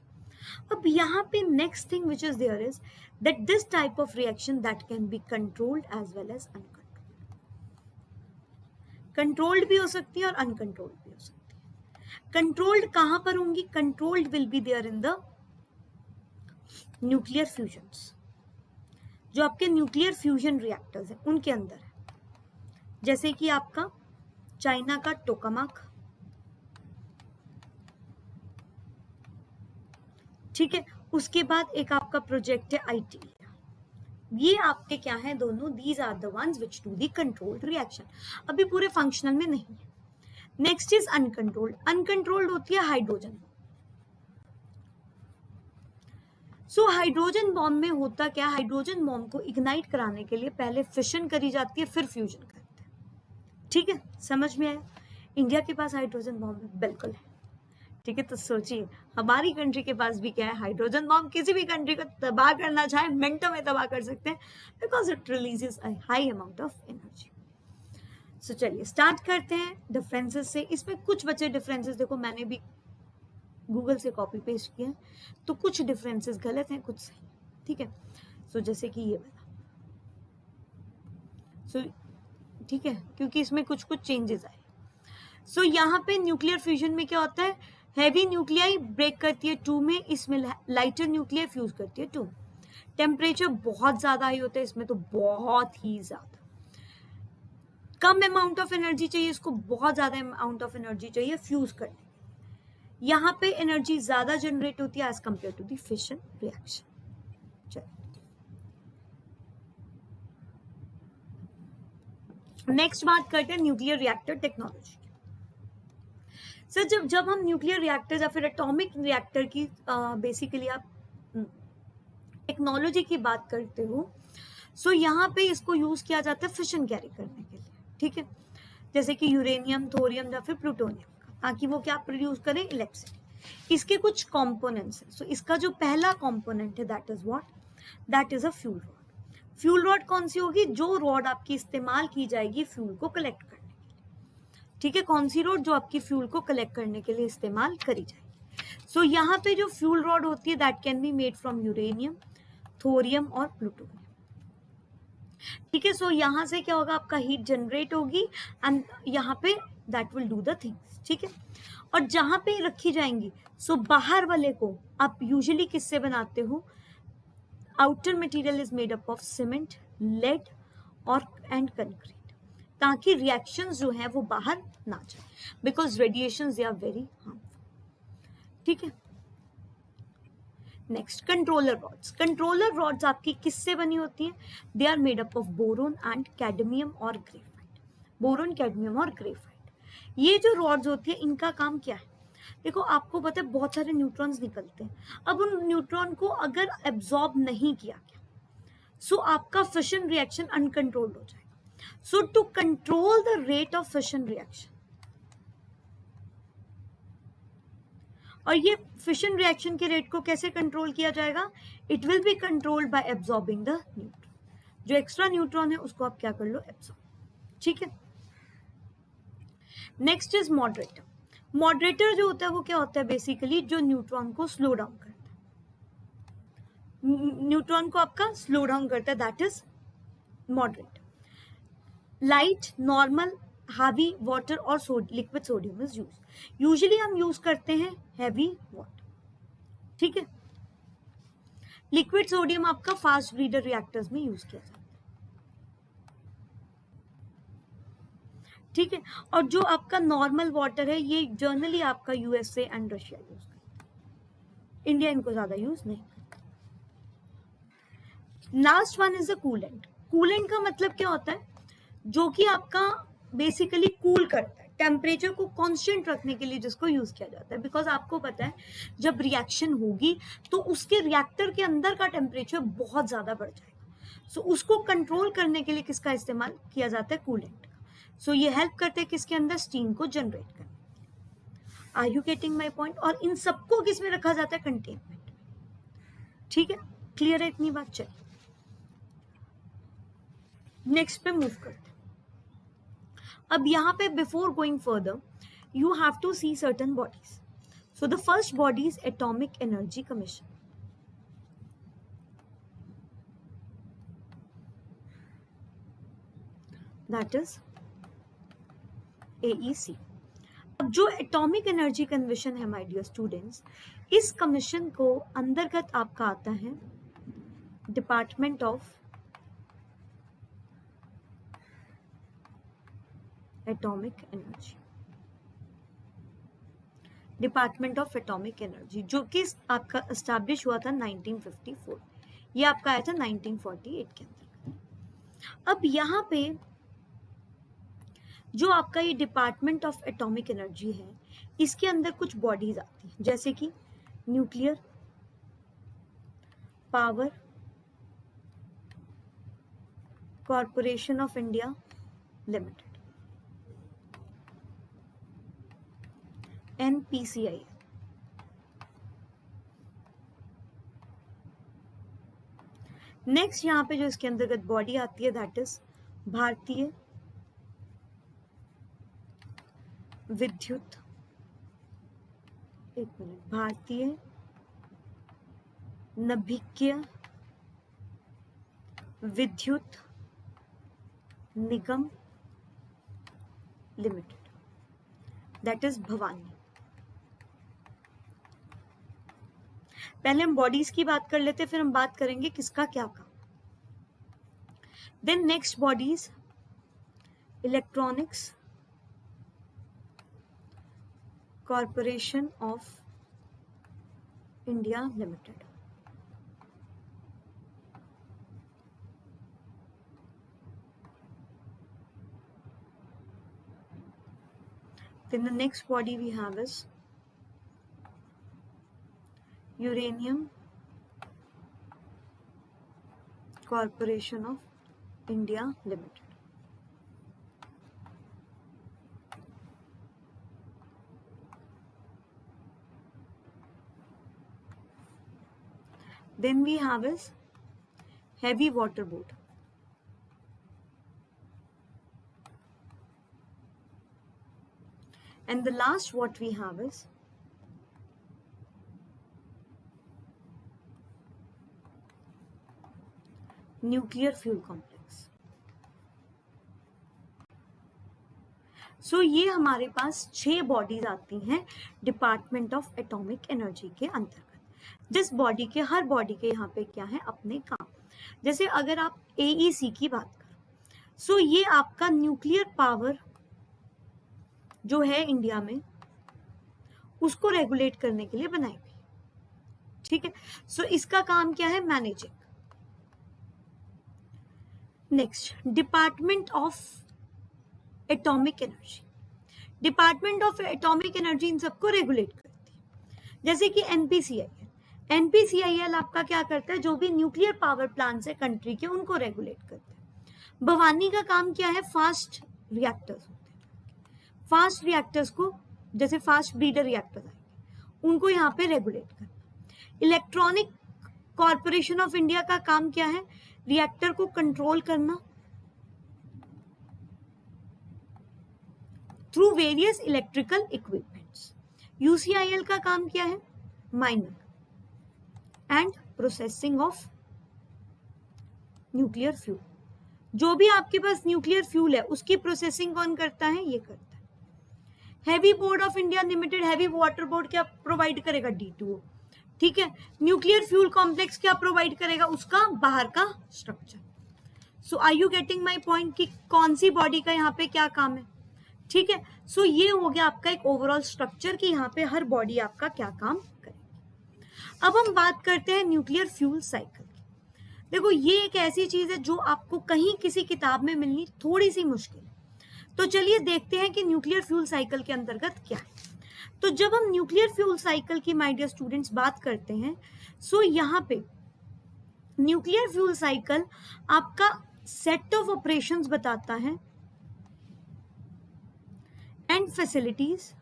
अब यहाँ पे next thing which is there is that this type of reaction that can be controlled as well as uncontrolled. Controlled भी हो सकती है और uncontrolled भी हो सकती है। कंट्रोल्ड कहां पर होंगी, controlled will be there in the nuclear fusions, जो आपके न्यूक्लियर फ्यूजन रिएक्टर्स हैं उनके अंदर है, जैसे कि आपका चाइना का टोकामाक, ठीक है। उसके बाद एक आपका प्रोजेक्ट है IT, ये आपके क्या है दोनों, these are the ones which do the controlled reaction, अभी पूरे फंक्शनल में नहीं है। नेक्स्ट इज अनकंट्रोल्ड, अनकंट्रोल्ड होती है हाइड्रोजन। सो हाइड्रोजन बॉम्ब में होता क्या, हाइड्रोजन बॉम्ब को इग्नाइट कराने के लिए पहले फिशन करी जाती है, फिर फ्यूजन करते हैं। ठीक है, समझ में आया? इंडिया के पास हाइड्रोजन बॉम्ब है, बिल्कुल है। ठीक है, तो सोचिए हमारी कंट्री के पास भी क्या है, हाइड्रोजन बॉम्ब। किसी भी कंट्री को तबाह करना चाहे मिनटों में तबाह कर सकते हैं, because it releases a high amount of energy. So चलिए स्टार्ट करते हैं डिफरेंसेस से। इसमें कुछ बचे डिफरेंसेस, देखो मैंने भी गूगल से कॉपी पेस्ट किया है, तो कुछ डिफरेंसेस गलत हैं, कुछ सही। ठीक है, सो जैसे कि ये वाला, सो ठीक है, क्योंकि इसमें कुछ कुछ चेंजेस आए। सो यहाँ पे न्यूक्लियर फ्यूजन में क्या होता है, हैवी न्यूक्लियाई ब्रेक करती है 2 में, इसमें लाइटर न्यूक्लियाई फ्यूज करती है 2। टेम्परेचर बहुत ज्यादा हाई होता है इसमें, तो बहुत ही ज्यादा। कम अमाउंट ऑफ एनर्जी चाहिए इसको, बहुत ज्यादा अमाउंट ऑफ एनर्जी चाहिए फ्यूज करने के लिए। यहाँ पे एनर्जी ज्यादा जनरेट होती है as compare to the fission reaction. Next बात करते हैं न्यूक्लियर रिएक्टर टेक्नोलॉजी। सर जब हम न्यूक्लियर रिएक्टर या फिर एटॉमिक रिएक्टर की बेसिकली आप टेक्नोलॉजी की बात करते हो, सो यहाँ पे इसको यूज किया जाता है फिशन कैरी करने के लिए। ठीक है, जैसे कि यूरेनियम, थोरियम या फिर प्लूटोनियम, ताकि वो क्या प्रोड्यूस करें, इलेक्ट्रिसिटी। इसके कुछ कंपोनेंट्स हैं। सो इसका जो पहला कंपोनेंट है that is what, that is a fuel rod. Fuel rod कौन सी होगी, जो रॉड आपकी इस्तेमाल की जाएगी फ्यूल को कलेक्ट करने के लिए। ठीक है, कौन सी रॉड, जो आपकी फ्यूल को कलेक्ट करने के लिए इस्तेमाल करी जाएगी। सो यहाँ पे जो फ्यूल रॉड होती है that can be made from uranium, thorium और प्लूटोनियम। ठीक है, सो यहाँ से क्या होगा, आपका हीट जनरेट होगी एंड यहाँ पे that will do the things. ठीक है, और जहां पे रखी जाएंगी, सो बाहर वाले को आप यूजुअली किससे बनाते हो, outer material is made up of cement, lead और एंड कंक्रीट, ताकि रिएक्शंस जो है वो बाहर ना जाए, because radiations they are very harmful. ठीक है, next controller rods. Controller rods आपकी किससे बनी होती है, they are made up of boron and cadmium और ग्रेफाइट। बोरोन, कैडमियम और ग्रेफाइट, ये जो रॉड्स होती है इनका काम क्या है, देखो आपको पता है बहुत सारे न्यूट्रॉन्स निकलते हैं। अब उन न्यूट्रॉन को अगर एब्जॉर्ब नहीं किया गया, सो आपका फिशन रिएक्शन अनकंट्रोल्ड हो जाएगा। So to control the rate of fission reaction, और ये फिशन रिएक्शन के रेट को कैसे कंट्रोल किया जाएगा, it will be controlled by absorbing the neutron. जो एक्स्ट्रा न्यूट्रॉन है उसको आप क्या कर लो, एब्जॉर्ब। ठीक है, नेक्स्ट इज मॉडरेटर। मॉडरेटर जो होता है वो क्या होता है, बेसिकली जो न्यूट्रॉन को स्लो डाउन करता है, न्यूट्रॉन को आपका स्लो डाउन करता है, that is moderator. Light, normal, heavy water और liquid sodium is use. Usually हम यूज करते हैं हैवी वाटर। ठीक है, लिक्विड सोडियम आपका फास्ट ब्रीडर रिएक्टर्स में यूज किया जाता है। ठीक है, और जो आपका नॉर्मल वाटर है ये जनरली आपका यूएसए एंड रशिया यूज करता है, इंडिया इनको ज्यादा यूज नहीं करता। Last one is a coolant. Coolant का मतलब क्या होता है, जो कि आपका बेसिकली कूल करता है, टेम्परेचर को कांस्टेंट रखने के लिए जिसको यूज किया जाता है। बिकॉज आपको पता है जब रिएक्शन होगी तो उसके रिएक्टर के अंदर का टेम्परेचर बहुत ज्यादा बढ़ जाएगा। सो उसको कंट्रोल करने के लिए किसका इस्तेमाल किया जाता है, कूलेंट का। सो ये हेल्प करते हैं किसके अंदर, स्टीम को जनरेट करने। Are you getting my point? और इन सबको किस में रखा जाता है, कंटेनमेंट। ठीक है, क्लियर है इतनी बात? चलिए नेक्स्ट पे मूव करते हैं। अब यहाँ पे before going further you have to see certain bodies. So the first body is atomic energy commission. That is AEC। अब जो एटॉमिक एनर्जी कमीशन है माय डियर स्टूडेंट्स, इस कमीशन को अंतर्गत आपका आता है department of atomic energy. Department of atomic energy, जो कि आपका एस्टैब्लिश हुआ था 1954, ये आपका आया था 1948 के अंदर। अब यहाँ पे जो आपका ये डिपार्टमेंट ऑफ एटॉमिक एनर्जी है, इसके अंदर कुछ बॉडीज आती हैं, जैसे कि nuclear power corporation of India limited, NPCIL। Next यहाँ पे जो इसके अंतर्गत बॉडी आती है दैट इज भारतीय विद्युत, एक मिनट, भारतीय नाभिकीय विद्युत निगम लिमिटेड, दैट इज भवानी। पहले हम बॉडीज की बात कर लेते, फिर हम बात करेंगे किसका क्या काम। Then next bodies electronics corporation of India limited, then the next body we have is uranium corporation of India limited, then we have is heavy water board, and the last what we have is nuclear fuel complex. So ये हमारे पास 6 bodies आती हैं department of atomic energy के अंतर्गत, जिस body के हर body के यहाँ पे क्या है अपने काम। जैसे अगर आप AEC की बात करो, सो ये आपका न्यूक्लियर पावर जो है इंडिया में उसको रेगुलेट करने के लिए बनाई गई, ठीक है। सो इसका काम क्या है, managing. Next department of atomic energy, department of atomic energy in सबको रेगुलेट करती है, जैसे कि NPCIL आपका क्या करता है, जो भी न्यूक्लियर पावर प्लांट्स है कंट्री के उनको रेगुलेट करता है। भवानी का काम क्या है, फास्ट रिएक्टर्स होते हैं, फास्ट रिएक्टर्स को जैसे फास्ट ब्रीडर रिएक्टर्स आएंगे उनको यहाँ पे रेगुलेट करना। इलेक्ट्रॉनिक कॉरपोरेशन ऑफ इंडिया का काम क्या है, रिएक्टर को कंट्रोल करना through various electrical equipments. UCIL का काम क्या है, mining and processing of nuclear fuel. जो भी आपके पास न्यूक्लियर फ्यूल है उसकी प्रोसेसिंग कौन करता है, ये करता है। Heavy board of India limited, heavy water board क्या प्रोवाइड करेगा, D2O, ठीक है। न्यूक्लियर फ्यूल कॉम्प्लेक्स क्या प्रोवाइड करेगा, उसका बाहर का structure. So are you getting my point कि कौन सी बॉडी का यहाँ पे क्या काम है, ठीक है। सो ये हो गया आपका एक ओवरऑल स्ट्रक्चर कि यहाँ पे हर बॉडी आपका क्या काम करेगी। अब हम बात करते हैं न्यूक्लियर फ्यूल साइकिल की। देखो ये एक ऐसी चीज है जो आपको कहीं किसी किताब में मिलनी थोड़ी सी मुश्किल है, तो चलिए देखते हैं कि न्यूक्लियर फ्यूल साइकिल के अंतर्गत क्या है। तो जब हम न्यूक्लियर फ्यूल साइकिल की माय डियर स्टूडेंट्स बात करते हैं, सो यहाँ पे न्यूक्लियर फ्यूल साइकिल आपका सेट ऑफ ऑपरेशंस बताता है and facilities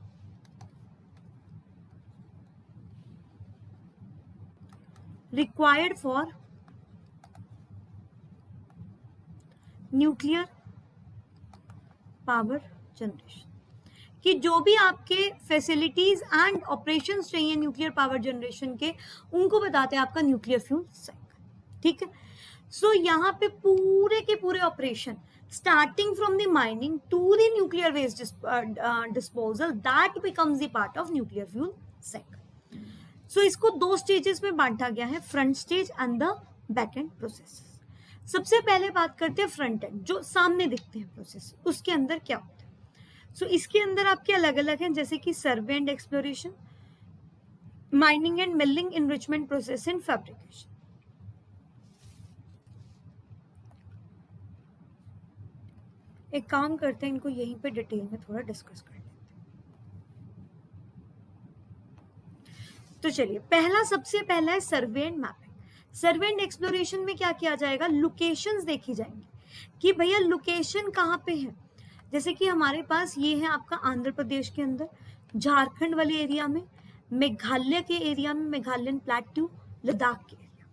required for nuclear power generation, कि जो भी आपके फैसिलिटीज एंड ऑपरेशंस चाहिए न्यूक्लियर पावर जनरेशन के, उनको बताते हैं आपका न्यूक्लियर फ्यूल साइकिल, ठीक है। सो यहाँ पे पूरे के पूरे operation starting from the mining to the nuclear waste disposal, that becomes the part of nuclear fuel cycle. So इसको 2 स्टेजेस में बांटा गया है, front stage and the back end process. सबसे पहले बात करते हैं फ्रंट एंड, जो सामने दिखते हैं प्रोसेस, उसके अंदर क्या होता है। सो इसके अंदर आपके अलग अलग हैं, जैसे कि survey and exploration, mining end milling, enrichment process in fabrication. एक काम करते हैं, इनको यहीं पे डिटेल में थोड़ा डिस्कस कर लेते हैं। तो चलिए, सबसे पहला है survey and mapping. Survey and exploration में क्या किया जाएगा, लोकेशंस देखी जाएंगी कि भैया लोकेशन कहाँ पे है। जैसे कि हमारे पास ये है आपका आंध्र प्रदेश के अंदर, झारखंड वाले एरिया में, मेघालय के एरिया में, मेघालयन प्लेट्यू, लद्दाख के एरिया।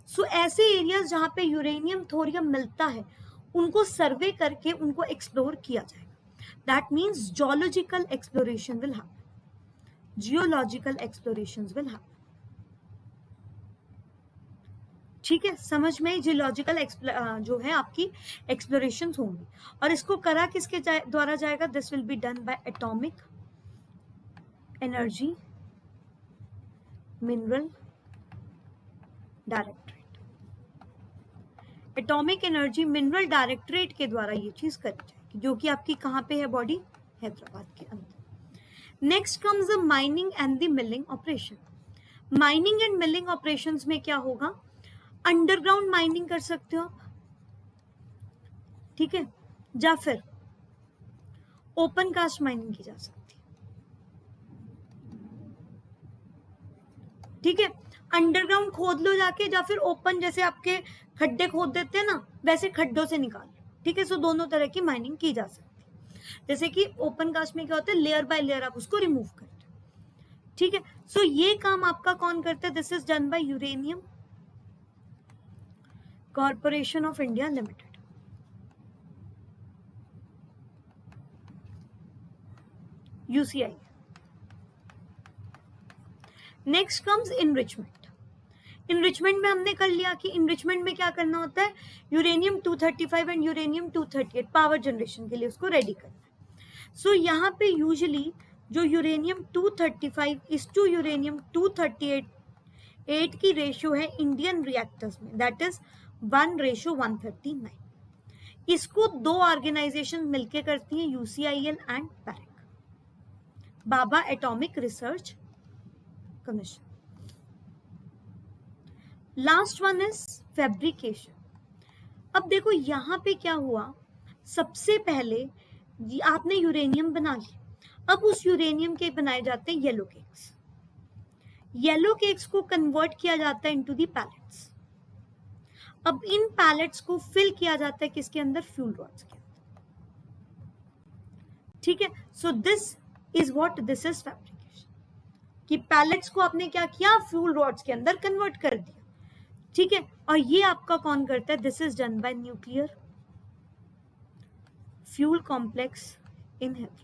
सो ऐसे एरियाज जहाँ पे यूरेनियम थोरियम मिलता है उनको सर्वे करके उनको एक्सप्लोर किया जाएगा। That means geological exploration will happen, geological explorations will happen. ठीक है, समझ में, जियोलॉजिकल जो है आपकी एक्सप्लोरेशन होंगी। और इसको करा किसके द्वारा जाएगा, this will be done by atomic energy mineral directorate. Atomic energy mineral directorate के द्वारा ये चीज करी जाएगी, जो कि आपकी कहाँ पे है बॉडी, हैदराबाद के अंदर। Next comes the mining and the milling operation. Mining end milling operations में क्या होगा, अंडरग्राउंड माइनिंग कर सकते हो आप, ठीक है, या फिर ओपन कास्ट माइनिंग की जा सकती है। ठीक है, अंडरग्राउंड खोद लो जाके, या फिर ओपन जैसे आपके खड्डे खोद देते हैं ना, वैसे खड्डों से निकाल लो। ठीक है, सो दोनों तरह की माइनिंग की जा सकती है। जैसे कि ओपन कास्ट में क्या होता है, लेयर बाय लेयर आप उसको रिमूव करते हो। ठीक है, सो ये काम आपका कौन करता है, this is done by uranium corporation of India limited. UCI। Next comes enrichment. Enrichment में हमने कर लिया कि इनरिचमेंट में क्या करना होता है, uranium 235 and uranium 238 power generation के लिए उसको रेडी करना है। सो यहाँ पे यूजुअली जो यूरेनियम 235 इस टू यूरेनियम 238 की रेशियो है इंडियन रिएक्टर्स में, दैट इज 1:139। इसको दो ऑर्गेनाइजेशन मिलके करती हैं, UCIL and barrack, Baba atomic research commission. Last one is fabrication. अब देखो यहाँ पे क्या हुआ, सबसे पहले आपने यूरेनियम बना लिया, अब उस यूरेनियम के बनाए जाते हैं येलो केक्स। येलो केक्स को कन्वर्ट किया जाता है इनटू दी पैलेट्स। अब इन पैलेट्स को फिल किया जाता है किसके अंदर, फ्यूल रॉड्स के अंदर। ठीक है, so this is what, this is fabrication, कि पैलेट्स को आपने क्या किया, फ्यूल रॉड्स के अंदर कन्वर्ट कर दिया। ठीक है, और ये आपका कौन करता है, this is done by nuclear fuel complex in Hyderabad.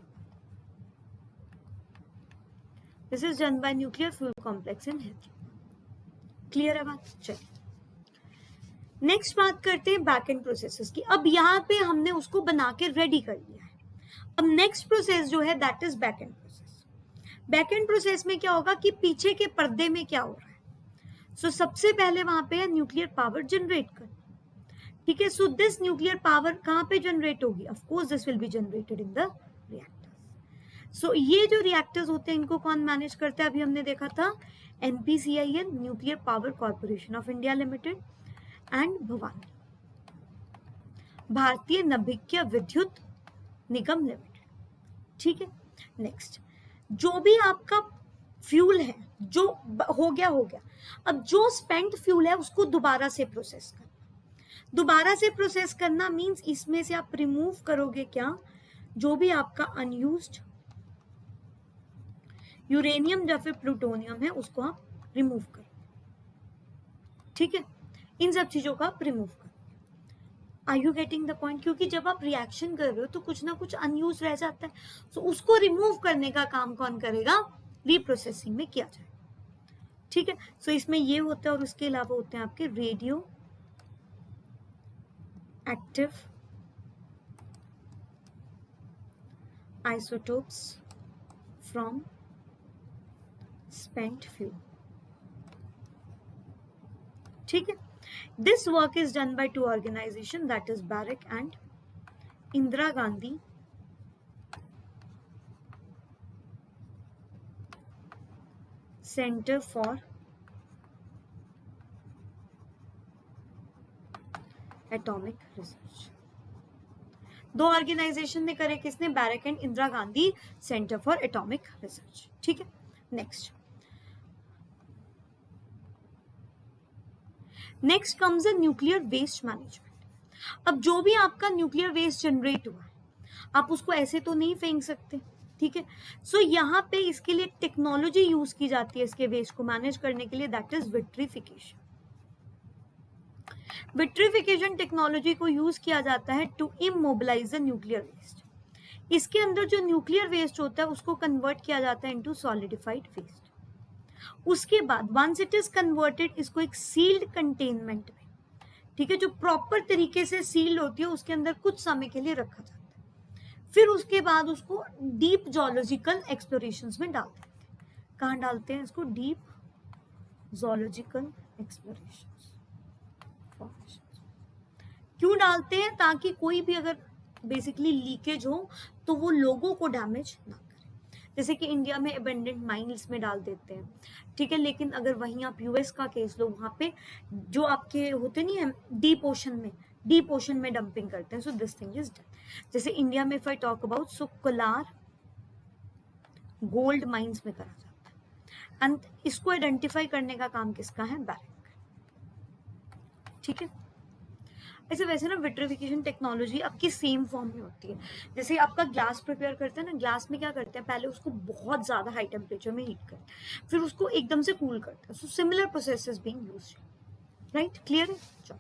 This is done by nuclear fuel complex in Hyderabad. Clear है बात, चलिए नेक्स्ट बात करते हैं बैक एंड प्रोसेसेस की। अब यहाँ पे हमने उसको बना के रेडी कर लिया है। अब नेक्स्ट प्रोसेस जो है that is back end process. Back end process में क्या होगा कि पीछे के पर्दे में क्या हो रहा है। सो सबसे पहले वहां पे है न्यूक्लियर पावर जनरेट करना। ठीक है, सो दिस न्यूक्लियर पावर कहाँ पे जनरेट होगी, of course this will be generated in the reactors. So ये जो रिएक्टर्स होते हैं इनको कौन मैनेज करता है, अभी हमने देखा था NPCIL, nuclear power corporation of India limited, and Bhavani, भारतीय नभिक्य विद्युत निगम लिमिटेड। ठीक है, नेक्स्ट जो भी आपका फ्यूल है जो हो गया, अब जो स्पेंट फ्यूल है उसको दोबारा से प्रोसेस करना। दोबारा से प्रोसेस करना मींस इसमें से आप रिमूव करोगे क्या, जो भी आपका अनयूज्ड यूरेनियम या फिर प्लूटोनियम है उसको आप रिमूव करोगे। ठीक है, इन सब चीजों का आप रिमूव करोगे। Are you getting the point, क्योंकि जब आप रिएक्शन कर रहे हो तो कुछ ना कुछ अनयूज रह जाता है, तो उसको रिमूव करने का काम कौन करेगा, रीप्रोसेसिंग में किया जाए। ठीक है, सो इसमें ये होता है और उसके अलावा होते हैं आपके radio active isotopes from spent fuel. ठीक है, this work is done by two organizations, that is Barrick and Indira Gandhi centre for atomic research. दो ऑर्गेनाइजेशन ने करे, किसने? बैरक and Indira Gandhi centre for atomic research. ठीक है, next comes the nuclear waste management. अब जो भी आपका न्यूक्लियर वेस्ट जनरेट हुआ है, आप उसको ऐसे तो नहीं फेंक सकते, ठीक है। सो यहाँ पे इसके लिए टेक्नोलॉजी यूज की जाती है इसके वेस्ट को मैनेज करने के लिए, that is vitrification. Vitrification technology को यूज किया जाता है to immobilise the nuclear waste. इसके अंदर जो न्यूक्लियर वेस्ट होता है उसको कन्वर्ट किया जाता है इनटू सॉलिडिफाइड वेस्ट। उसके बाद वंस इट इज कन्वर्टेड, इसको एक सील्ड कंटेनमेंट में, ठीक है, जो प्रॉपर तरीके से सील्ड होती है, उसके अंदर कुछ समय के लिए रखा जाता है। फिर उसके बाद उसको डीप जोलॉजिकल एक्सप्लोरेशंस में डालते हैं। कहाँ डालते हैं इसको? Deep zoological explorations. क्यों डालते हैं? ताकि कोई भी अगर बेसिकली लीकेज हो तो वो लोगों को डैमेज ना करे। जैसे कि इंडिया में अबेंडेंट माइंस में डाल देते हैं, ठीक है, लेकिन अगर वहीं आप यूएस का केस लो, वहां पे जो आपके होते नहीं है डीप ओशन में डंपिंग करते हैं। So this thing is done. जैसे इंडिया में if I talk about, so Kolar gold mines में करा जाता है, एंड इसको आइडेंटिफाई करने का काम किसका है? बैरक। ठीक है, ऐसे वैसे ना विट्रिफिकेशन टेक्नोलॉजी आपकी सेम फॉर्म में होती है। जैसे आपका ग्लास प्रिपेयर करते हैं ना, ग्लास में क्या करते हैं, पहले उसको बहुत ज्यादा हाई टेम्परेचर में हीट करते हैं, फिर उसको एकदम से कूल करते हैं। So similar process is being used, right? Clear है? चलो,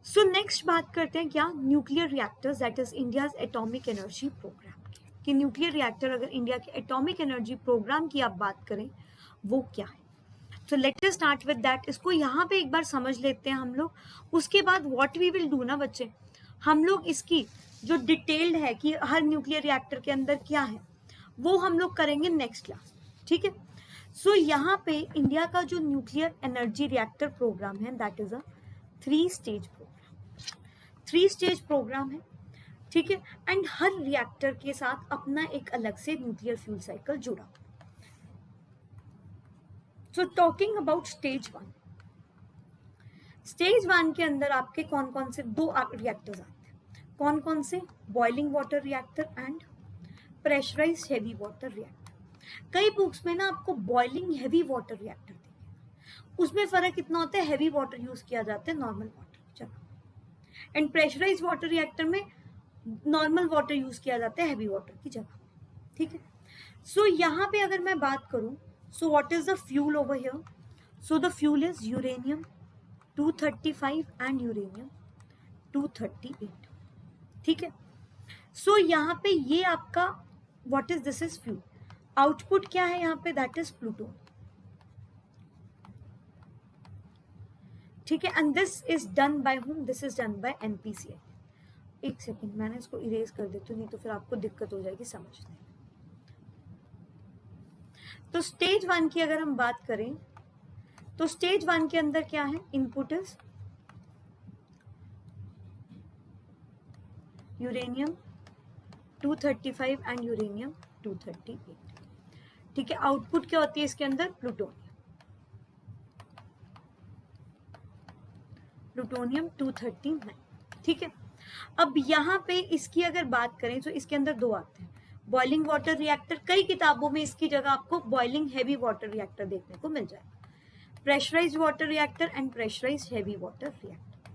सो नेक्स्ट बात करते हैं क्या? Nuclear reactors, that is India's atomic energy programme की। न्यूक्लियर रिएक्टर अगर इंडिया के एटॉमिक एनर्जी प्रोग्राम की आप बात करें, वो क्या है? So let us start with that. इसको यहाँ पे एक बार समझ लेते हैं हम लोग, उसके बाद व्हाट वी विल डू ना बच्चे, हम लोग इसकी जो डिटेल्ड है कि हर न्यूक्लियर रिएक्टर के अंदर क्या है, वो हम लोग करेंगे नेक्स्ट क्लास, ठीक है। सो यहाँ पे इंडिया का जो न्यूक्लियर एनर्जी रिएक्टर प्रोग्राम है, that is a 3 stage programme. 3 stage programme है, ठीक है, एंड हर रिएक्टर के साथ अपना एक अलग से न्यूक्लियर फ्यूल साइकिल जुड़ा। So talking about stage 1, stage 1 के अंदर आपके कौन कौन से 2 रिएक्टर्स आते हैं? कौन कौन से? Boiling water reactor and pressurised heavy water reactor. कई बुक्स में ना आपको बॉइलिंग हेवी वाटर रिएक्टर देंगे, उसमें फर्क कितना होता है? हेवी वाटर यूज किया जाता है नॉर्मल वाटर की जगह, एंड प्रेशराइज्ड वाटर रिएक्टर में नॉर्मल वाटर यूज किया जाता है हेवी वाटर की जगह, ठीक है। सो यहाँ पे अगर मैं बात करूं, so what is the fuel over here? So the fuel is uranium 235 and uranium 238, ठीक है। सो यहाँ पे ये आपका what is this is fuel, output क्या है यहाँ पे? दैट इज प्लूटोन, ठीक है, and this is done by whom? This is done by NPCI। एक सेकेंड, मैंने इसको इरेज कर देती हूँ, नहीं तो फिर आपको दिक्कत हो जाएगी समझने में। तो स्टेज 1 की अगर हम बात करें, तो स्टेज 1 के अंदर क्या है? Input is uranium 235 and uranium 238, ठीक है। आउटपुट क्या होती है इसके अंदर? प्लूटोनियम 239, ठीक है। अब यहाँ पे इसकी अगर बात करें तो इसके अंदर 2 आते हैं, बॉइलिंग वाटर रिएक्टर। कई किताबों में इसकी जगह आपको बॉइलिंग हेवी वाटर रिएक्टर देखने को मिल जाएगा, pressurised water reactor and pressurised heavy water reactor,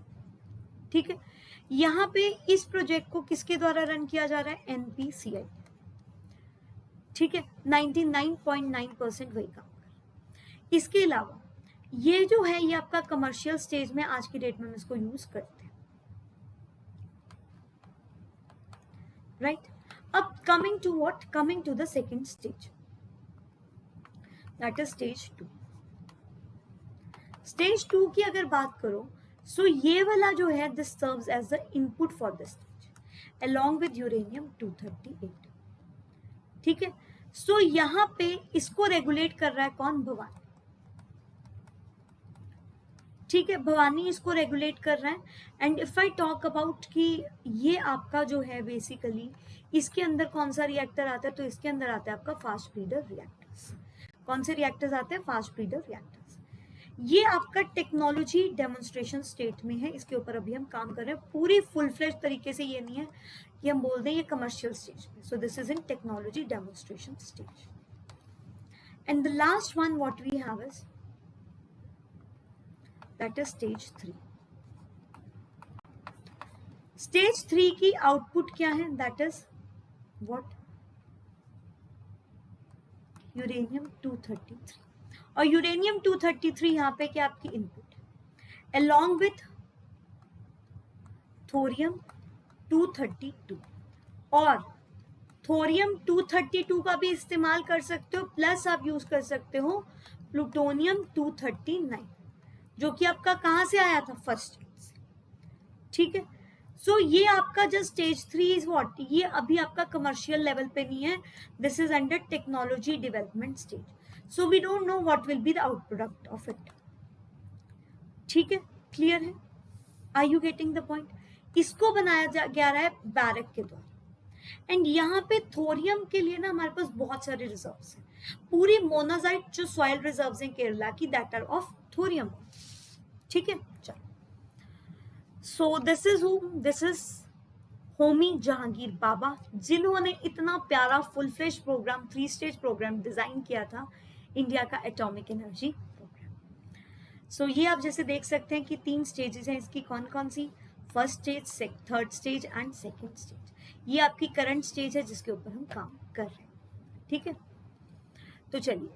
ठीक है। यहाँ पे इस प्रोजेक्ट को किसके द्वारा रन किया जा रहा है? NPCI, ठीक है। 99.9% वही काम कर। इसके अलावा ये जो है ये आपका कमर्शियल स्टेज में आज की डेट में हम इसको यूज करते हैं, राइट। अब coming to what? Coming to the second stage, that is stage 2। Stage 2 की अगर बात करो, सो ये वाला जो है this serves as the input for this stage along with uranium 238, ठीक है। सो यहाँ पे इसको रेगुलेट कर रहा है कौन? भवानी, ठीक है, भवानी इसको रेगुलेट कर रहा है। And if I talk about कि ये आपका जो है बेसिकली इसके अंदर कौन सा रिएक्टर आता है, तो इसके अंदर आता है आपका फास्ट ब्रीडर रिएक्टर्स। कौन से रिएक्टर्स आते हैं? Fast breeder reactors. ये आपका टेक्नोलॉजी डेमोन्स्ट्रेशन स्टेट में है, इसके ऊपर अभी हम काम कर रहे हैं। पूरी फुल फ्लेज तरीके से ये नहीं है कि हम बोल दें ये कमर्शियल स्टेज में। So this is in technology demonstration stage. And the last one what we have is that is stage 3। Stage 3 की आउटपुट क्या है? That is what? यूरेनियम 233। और यूरेनियम 233 यहाँ पे क्या आपकी इनपुट है, along with थोरियम 232। और थोरियम 232 का भी इस्तेमाल कर सकते हो, प्लस आप यूज कर सकते हो प्लूटोनियम 239, जो कि आपका कहाँ से आया था? फर्स्ट स्टेज से। ठीक है, सो ये आपका जो स्टेज 3 इज व्हाट? ये अभी आपका कमर्शियल लेवल पे नहीं है, this is under technology development stage. So we don't know what will be the out product of it. ठीक है, क्लियर है? Are you getting the point? इसको बनाया गया है बैरक के द्वारा। एंड यहाँ पे थोरियम के लिए ना हमारे पास बहुत सारे रिजर्व्स हैं। पूरी मोनाजाइट जो सॉइल रिजर्व्स हैं केरला की, दैट आर ऑफ थोरियम। ठीक है, चलो। So this is this is Homi Jehangir Bhabha, जिन्होंने इतना प्यारा full fledged program, 3 stage program design किया था, इंडिया का एटॉमिक एनर्जी प्रोग्राम। सो ये आप जैसे देख सकते हैं कि 3 स्टेजेस हैं इसकी। कौन कौन सी? First stage, third stage and second stage. ये आपकी करंट स्टेज है जिसके ऊपर हम काम कर रहे हैं। ठीक है, तो चलिए,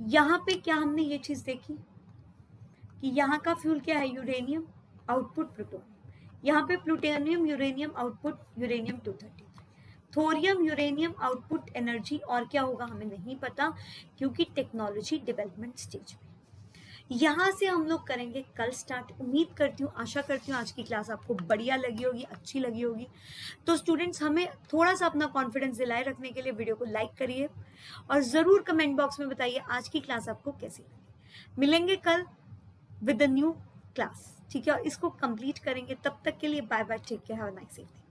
यहाँ पे क्या हमने ये चीज देखी कि यहाँ का फ्यूल क्या है? Uranium, output plutonium. यहाँ पे plutonium uranium, output uranium 233। Thorium uranium, output energy, और क्या होगा हमें नहीं पता, क्योंकि टेक्नोलॉजी डेवलपमेंट स्टेज में। यहाँ से हम लोग करेंगे कल स्टार्ट। उम्मीद करती हूँ, आशा करती हूँ आज की क्लास आपको बढ़िया लगी होगी, अच्छी लगी होगी। तो स्टूडेंट्स, हमें थोड़ा सा अपना कॉन्फिडेंस दिलाए रखने के लिए वीडियो को लाइक करिए और ज़रूर कमेंट बॉक्स में बताइए आज की क्लास आपको कैसी लगी। मिलेंगे कल विद द न्यू क्लास। ठीक है, और इसको कंप्लीट करेंगे। तब तक के लिए bye bye, take care, have a nice evening.